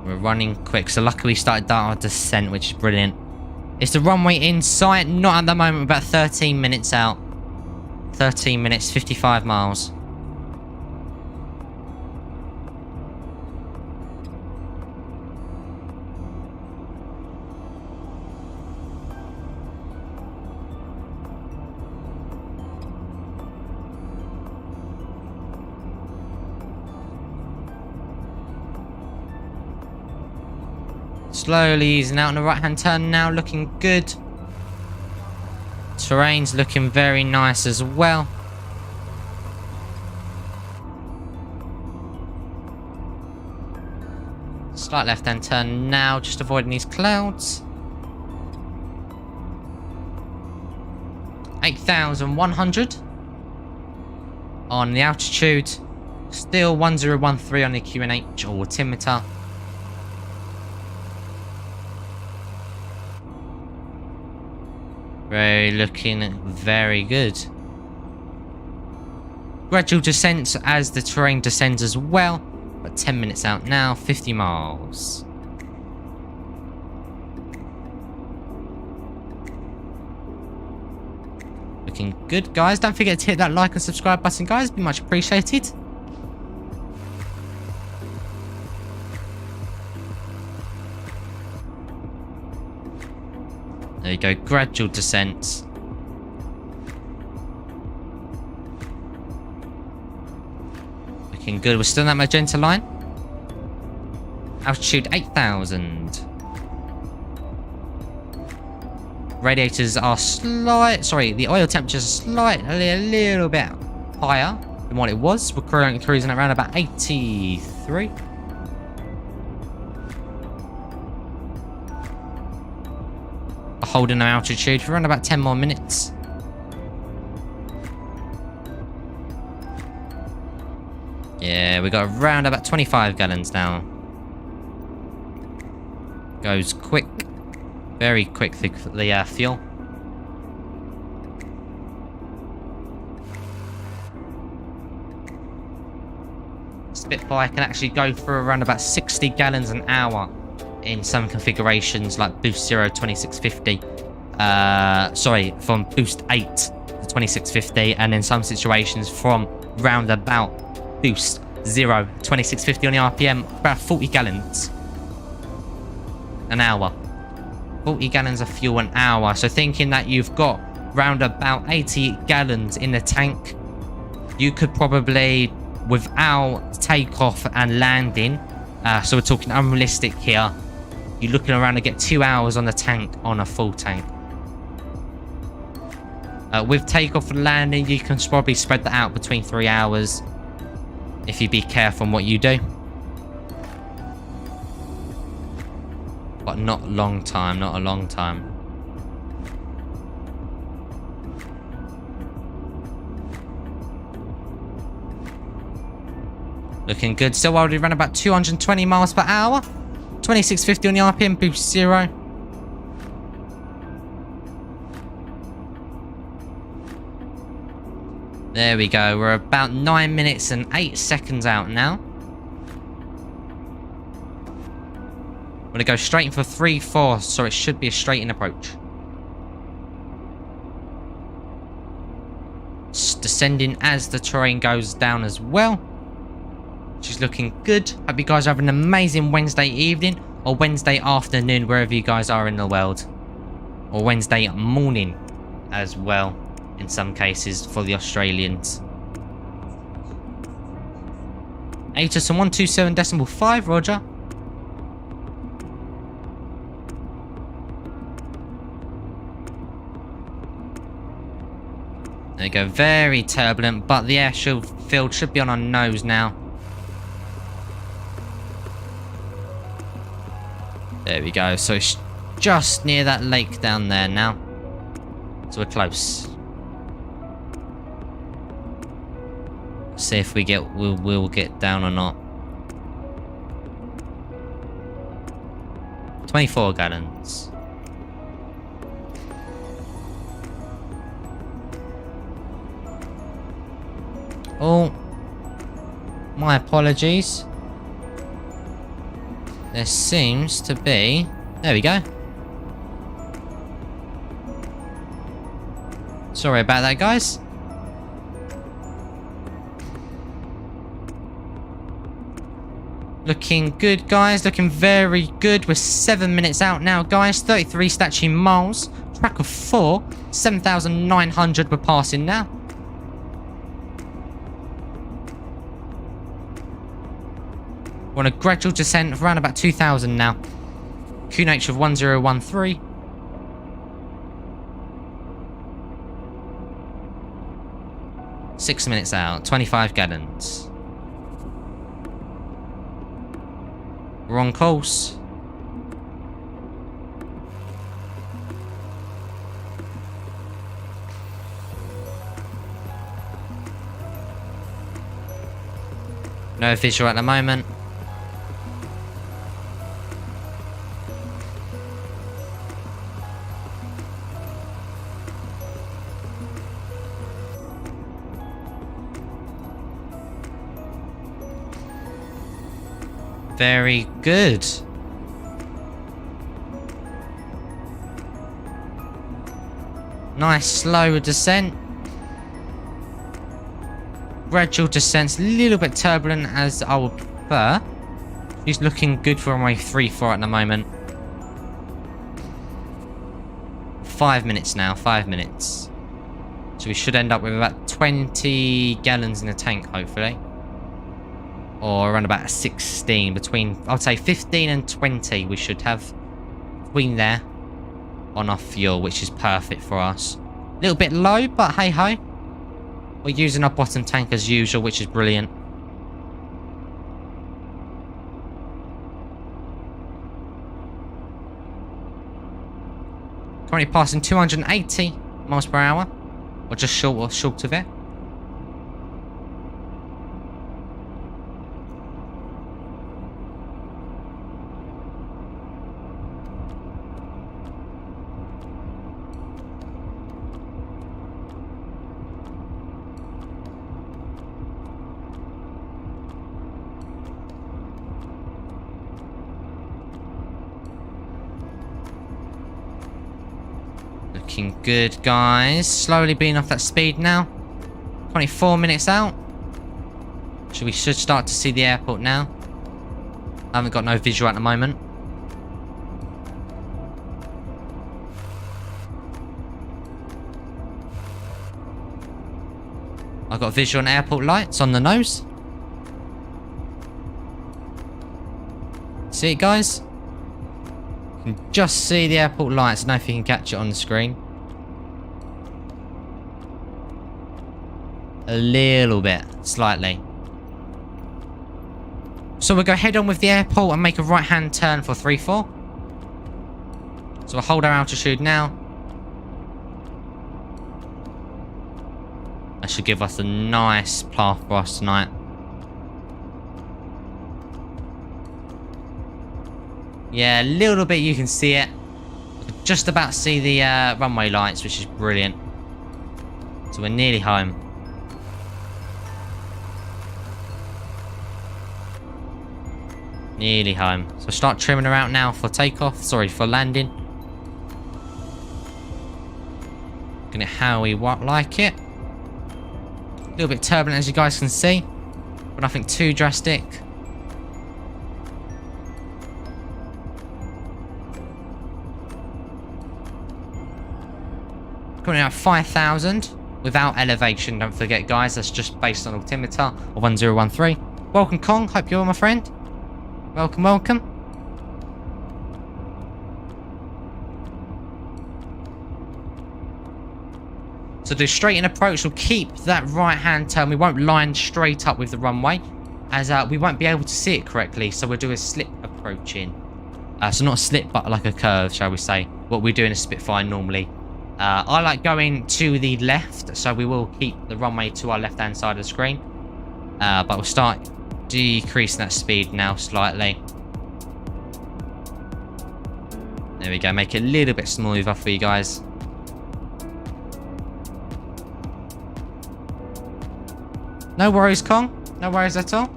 We're running quick. So luckily we started our descent, which is brilliant. It's the runway in sight. Not at the moment. About 13 minutes out. 13 minutes, 55 miles. Slowly easing out on the right-hand turn now, looking good. Terrain's looking very nice as well. Slight left-hand turn now, just avoiding these clouds. 8,100 on the altitude. Still 1013 on the QNH or altimeter. Looking very good. Gradual descent as the terrain descends as well. But 10 minutes out now, 50 miles. Looking good, guys. Don't forget to hit that like and subscribe button, guys. Be much appreciated. There you go, gradual descent. Looking good. We're still on that magenta line. Altitude 8,000. Radiators are the oil temperatures are slightly a little bit higher than what it was. We're currently cruising around about 83. Holding our altitude for around about 10 more minutes. Yeah, we got around about 25 gallons now. Goes quick. Very quick, the fuel. Spitfire can actually go for around about 60 gallons an hour in some configurations like Boost 0 2650. From Boost 8 to 2650, and in some situations from round about Boost 0 2650 on the RPM, about 40 gallons an hour. 40 gallons of fuel an hour. So thinking that you've got round about 80 gallons in the tank, you could probably, without takeoff and landing, so we're talking unrealistic here, you're looking around to get 2 hours on the tank on a full tank. With takeoff and landing, you can probably spread that out between 3 hours if you be careful on what you do. But not a long time, not a long time. Looking good. Still already run about 220 miles per hour. 2650 on the RPM, Boost 0. There we go. We're about 9 minutes and 8 seconds out now. I'm going to go straight in for 3-4, so it should be a straight in approach. It's descending as the terrain goes down as well. She's looking good. Hope you guys are having an amazing Wednesday evening or Wednesday afternoon, wherever you guys are in the world. Or Wednesday morning as well, in some cases, for the Australians. ATIS and 127.5, roger. There you go, very turbulent, but the airfield should be on our nose now. There we go, so it's just near that lake down there now. So we're close. See if we'll get down or not. 24 gallons. Oh, my apologies. There seems to be... There we go. Sorry about that, guys. Looking good, guys. Looking very good. We're 7 minutes out now, guys. 33 statue miles. Track of 4. 7,900 we're passing now. We're on a gradual descent of around about 2,000 now. QNH of 1013. Six minutes out, 25 gallons. We're on course. No visual at the moment. Very good. Nice slow descent. Gradual descent's a little bit turbulent as I would prefer. She's looking good for runway 34 at the moment. 5 minutes now, 5 minutes. So we should end up with about 20 gallons in the tank, hopefully. Or around about 16, between, I'd say 15 and 20 we should have between there on our fuel, which is perfect for us. A little bit low, but hey ho. We're using our bottom tank as usual, which is brilliant. Currently passing 280 miles per hour, or just short of it. Looking good, guys. Slowly being off that speed now. 24 minutes out. So we should start to see the airport now. I haven't got no visual at the moment. I've got visual on airport lights on the nose. See it, guys? You can just see the airport lights. I don't know if you can catch it on the screen. A little bit, slightly. So we'll go head on with the airport and make a right-hand turn for 3-4. So we'll hold our altitude now. That should give us a nice path for us tonight. Yeah, a little bit you can see it. Just about see the runway lights, which is brilliant. So we're nearly home. Nearly home. So start trimming her out now for takeoff. Sorry, for landing. Looking at how we like it. A little bit turbulent, as you guys can see, but nothing too drastic. Coming out 5,000 without elevation. Don't forget, guys, that's just based on altimeter of 1013. Welcome, Kong. Hope you're well, my friend. Welcome, welcome. So do straight in approach. We'll keep that right-hand turn. We won't line straight up with the runway, as we won't be able to see it correctly. So we'll do a slip approach in. So not a slip, but like a curve, shall we say. What we do in a Spitfire normally. I like going to the left, so we will keep the runway to our left-hand side of the screen. But we'll start decreasing that speed now slightly. There we go. Make it a little bit smoother for you guys. No worries, Kong. No worries at all.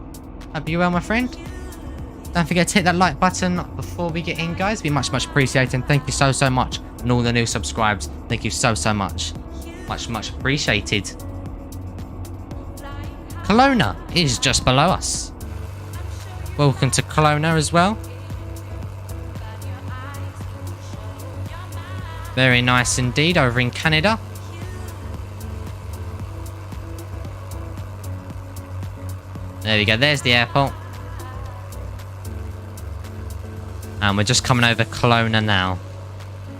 Hope you're well, my friend. Don't forget to hit that like button before we get in, guys. It'd be much appreciated. Thank you so much. And all the new subscribers, thank you so much. Much appreciated. Kelowna is just below us. Welcome to Kelowna as well. Very nice indeed over in Canada. There we go, there's the airport. And we're just coming over Kelowna now.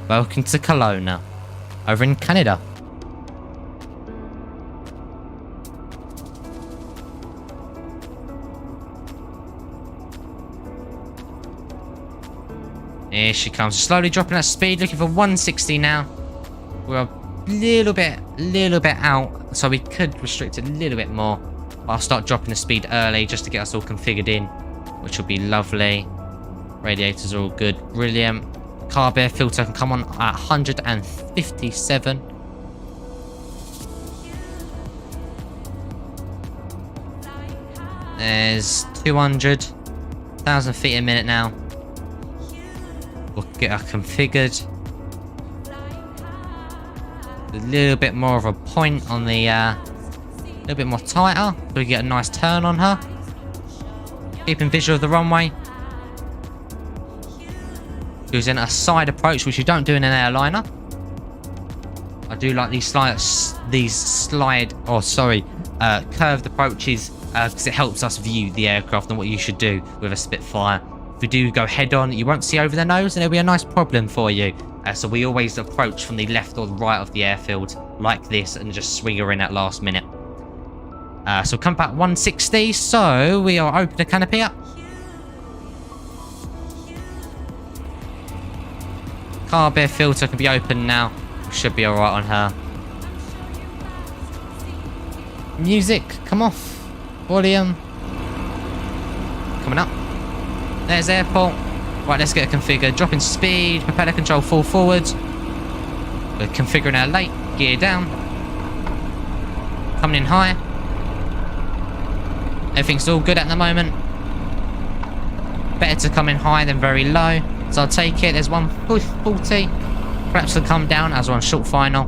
Welcome to Kelowna, over in Canada. Here she comes, slowly dropping that speed, looking for 160 now. We're a little bit out, so we could restrict it a little bit more. But I'll start dropping the speed early just to get us all configured in, which will be lovely. Radiators are all good, brilliant. Carb air filter can come on at 157. There's 200,000 feet a minute now. We'll get her configured. A little bit more of a point on the, a little bit more tighter, so we get a nice turn on her. Keeping visual of the runway. Using a side approach, which you don't do in an airliner. I do like these curved approaches because it helps us view the aircraft and what you should do with a Spitfire. If we do go head on, you won't see over the nose, and it'll be a nice problem for you. So we always approach from the left or the right of the airfield like this and just swing her in at last minute. So come back 160, so we are open the canopy up. Carb air filter can be open now. Should be alright on her. Music, come off. Volume. Coming up. There's airport. Right, let's get it configured. Dropping speed. Propeller control full forward. We're configuring our late. Gear down. Coming in high. Everything's all good at the moment. Better to come in high than very low. So I'll take it. There's 140. Perhaps will come down as we're on short final.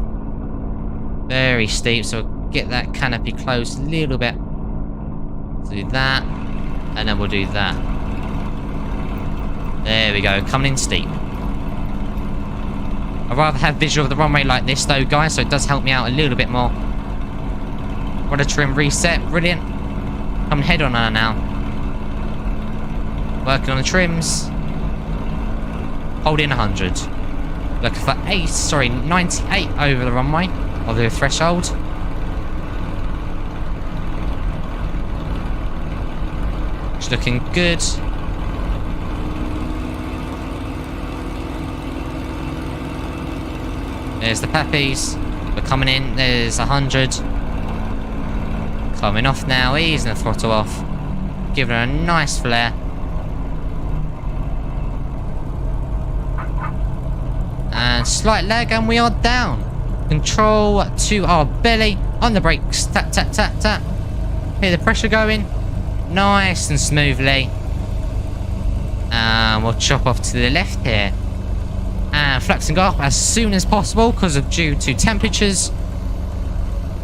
Very steep, so we'll get that canopy closed a little bit. Do that. And then we'll do that. There we go. Coming in steep. I'd rather have visual of the runway like this though, guys, so it does help me out a little bit more. Rudder trim reset. Brilliant. Coming head on her now. Working on the trims. Holding 100. Looking for 98 over the runway of the threshold. It's looking good. There's the pappies. We're coming in. There's 100. Coming off now. Easing the throttle off. Giving her a nice flare. And slight lag, and we are down. Control to our belly on the brakes. Tap, tap, tap, tap. Hear the pressure going. Nice and smoothly. And we'll chop off to the left here. And flaps and go up as soon as possible because of due to temperatures.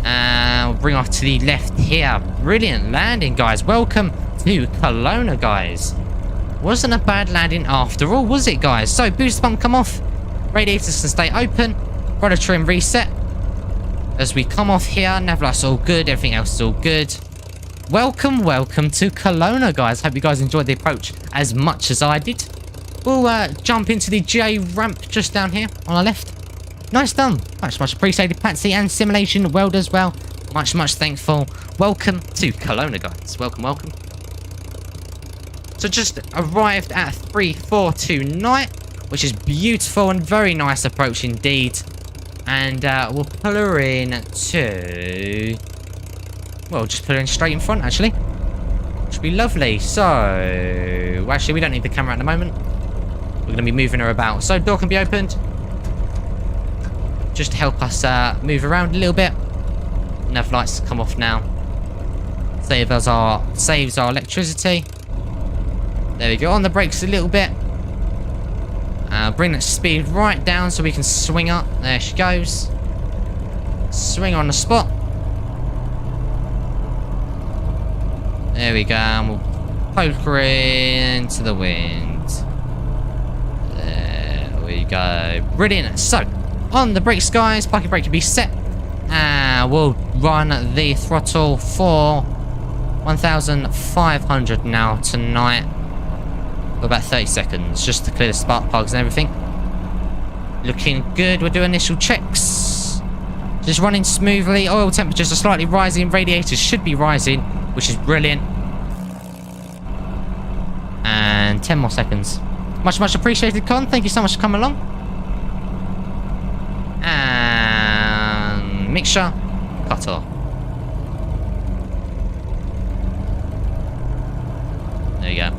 And we'll bring off to the left here. Brilliant landing, guys. Welcome to Kelowna, guys. Wasn't a bad landing after all, was it, guys? So, booster pump come off. Radiators can stay open. Rudder trim reset. As we come off here, nav light's all good. Everything else is all good. Welcome to Kelowna, guys. Hope you guys enjoyed the approach as much as I did. We'll jump into the J ramp just down here on our left. Nice done. Much appreciated, Patsy, and Simulation World as well. Much thankful. Welcome to Kelowna, guys. Welcome. So just arrived at 342 night, which is beautiful and very nice approach indeed. And we'll pull her in to... well, just put her in straight in front, actually. Which would be lovely. So... well, actually, we don't need the camera at the moment. We're going to be moving her about. So, door can be opened. Just to help us move around a little bit. Nav lights come off now. Saves our electricity. There we go. On the brakes a little bit. Bring that speed right down so we can swing up. There she goes. Swing on the spot. There we go. And we'll poke her into the wind. There we go. Brilliant. So, on the brakes, guys. Parking brake can be set. And we'll run the throttle for 1,500 now tonight. Got about 30 seconds just to clear the spark plugs and everything. Looking good. We'll do initial checks. Just running smoothly. Oil temperatures are slightly rising. Radiators should be rising, which is brilliant. And 10 more seconds. Much appreciated, Con. Thank you so much for coming along. And mixture cut off. There you go.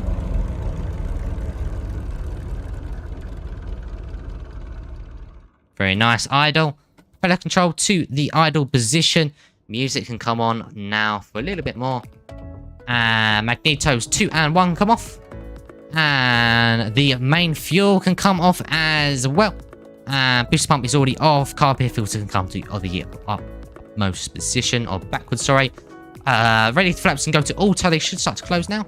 Very nice. Idle. Propeller control to the idle position. Music can come on now for a little bit more. And magnetos 2 and 1 come off. And the main fuel can come off as well. Booster pump is already off. Carb air filter can come to the upmost position, or backwards, sorry. Radiator flaps can go to auto. They should start to close now.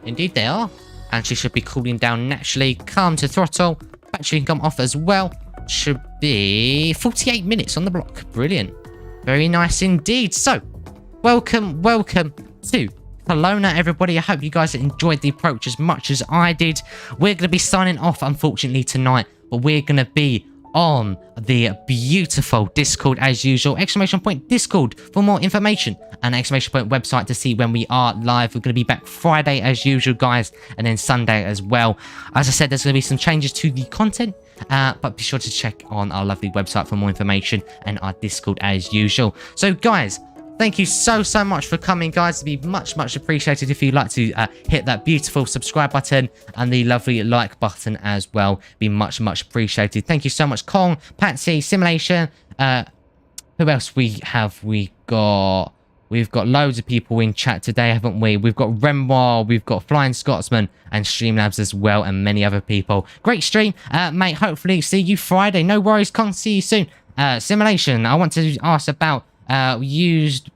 Indeed they are. And she should be cooling down naturally. Come to throttle. Battery can come off as well. Should be 48 minutes on the block. Brilliant. Very nice indeed. So, welcome to Kelowna, everybody. I hope you guys enjoyed the approach as much as I did. We're going to be signing off, unfortunately, tonight. But we're going to be on the beautiful Discord as usual. Exclamation point Discord for more information. And exclamation point website to see when we are live. We're going to be back Friday as usual, guys. And then Sunday as well. As I said, there's going to be some changes to the content. But be sure to check on our lovely website for more information and our Discord as usual. So, guys, thank you so much for coming, guys. It'd be much appreciated if you'd like to hit that beautiful subscribe button and the lovely like button as well. Be much appreciated. Thank you so much, Kong, Patsy, Simulation. Who else we've got loads of people in chat today, haven't we? We've got Renoir, we've got Flying Scotsman and Streamlabs as well, and many other people. Great stream, mate. Hopefully see you Friday. No worries, Kong. See you soon. Simulation, I want to ask about we used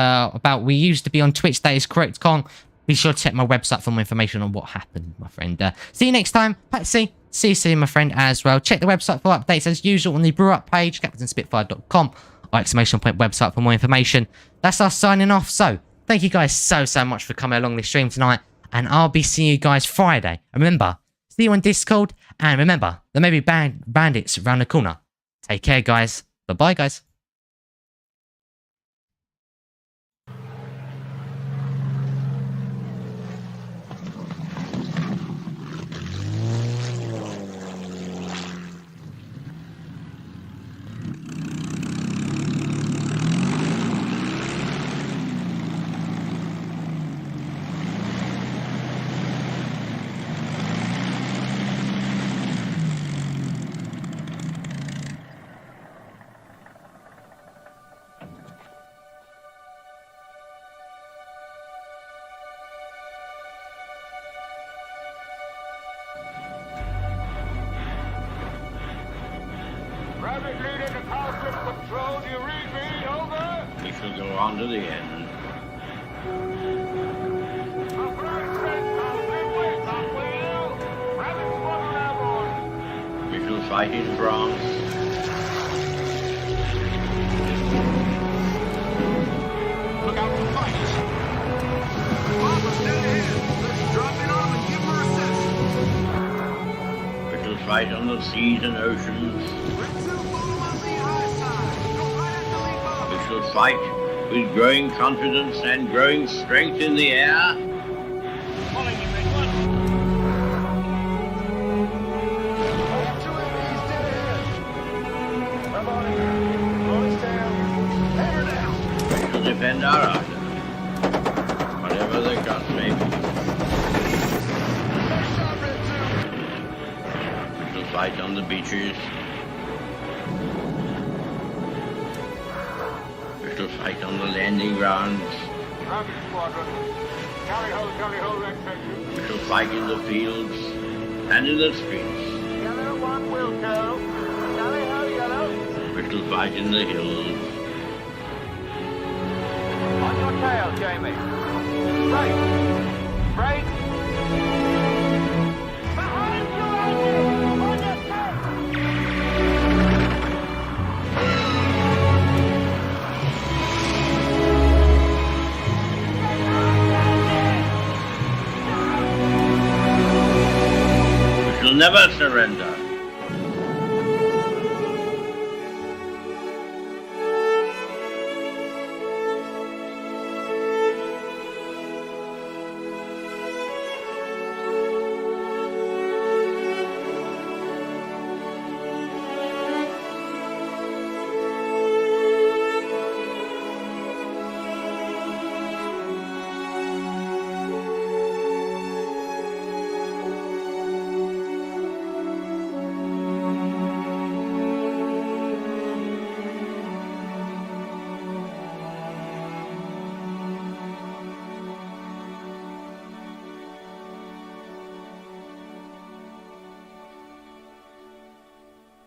to be on Twitch. That is correct, Kong. Be sure to check my website for more information on what happened, my friend. See you next time. Patsy, see you soon, my friend, as well. Check the website for updates as usual on the brew up page, CptSpitfire.com, or exclamation point website for more information. That's us signing off. So thank you guys so much for coming along this stream tonight, and I'll be seeing you guys Friday. Remember, see you on Discord, and remember, there may be bandits around the corner. Take care, guys. Bye-bye, guys. On to the end. We shall fight in France. Look out for fighters. Almost dead ahead. Let's drop in on them and give them a assist. We shall fight on the seas and oceans. Let's follow on the high side. Go right at the lead bomb. We shall fight with growing confidence and growing strength in the air. We shall defend our honor, whatever the cost may be. We shall fight on the beaches. To fight on the landing grounds. Rocket squadron. Tally ho, red section. We shall fight in the fields and in the streets. Yellow one will go. Tally ho, yellow. We shall fight in the hills. On your tail, Jamie. Break. Break. Behind you, Andy. On your tail. never surrender.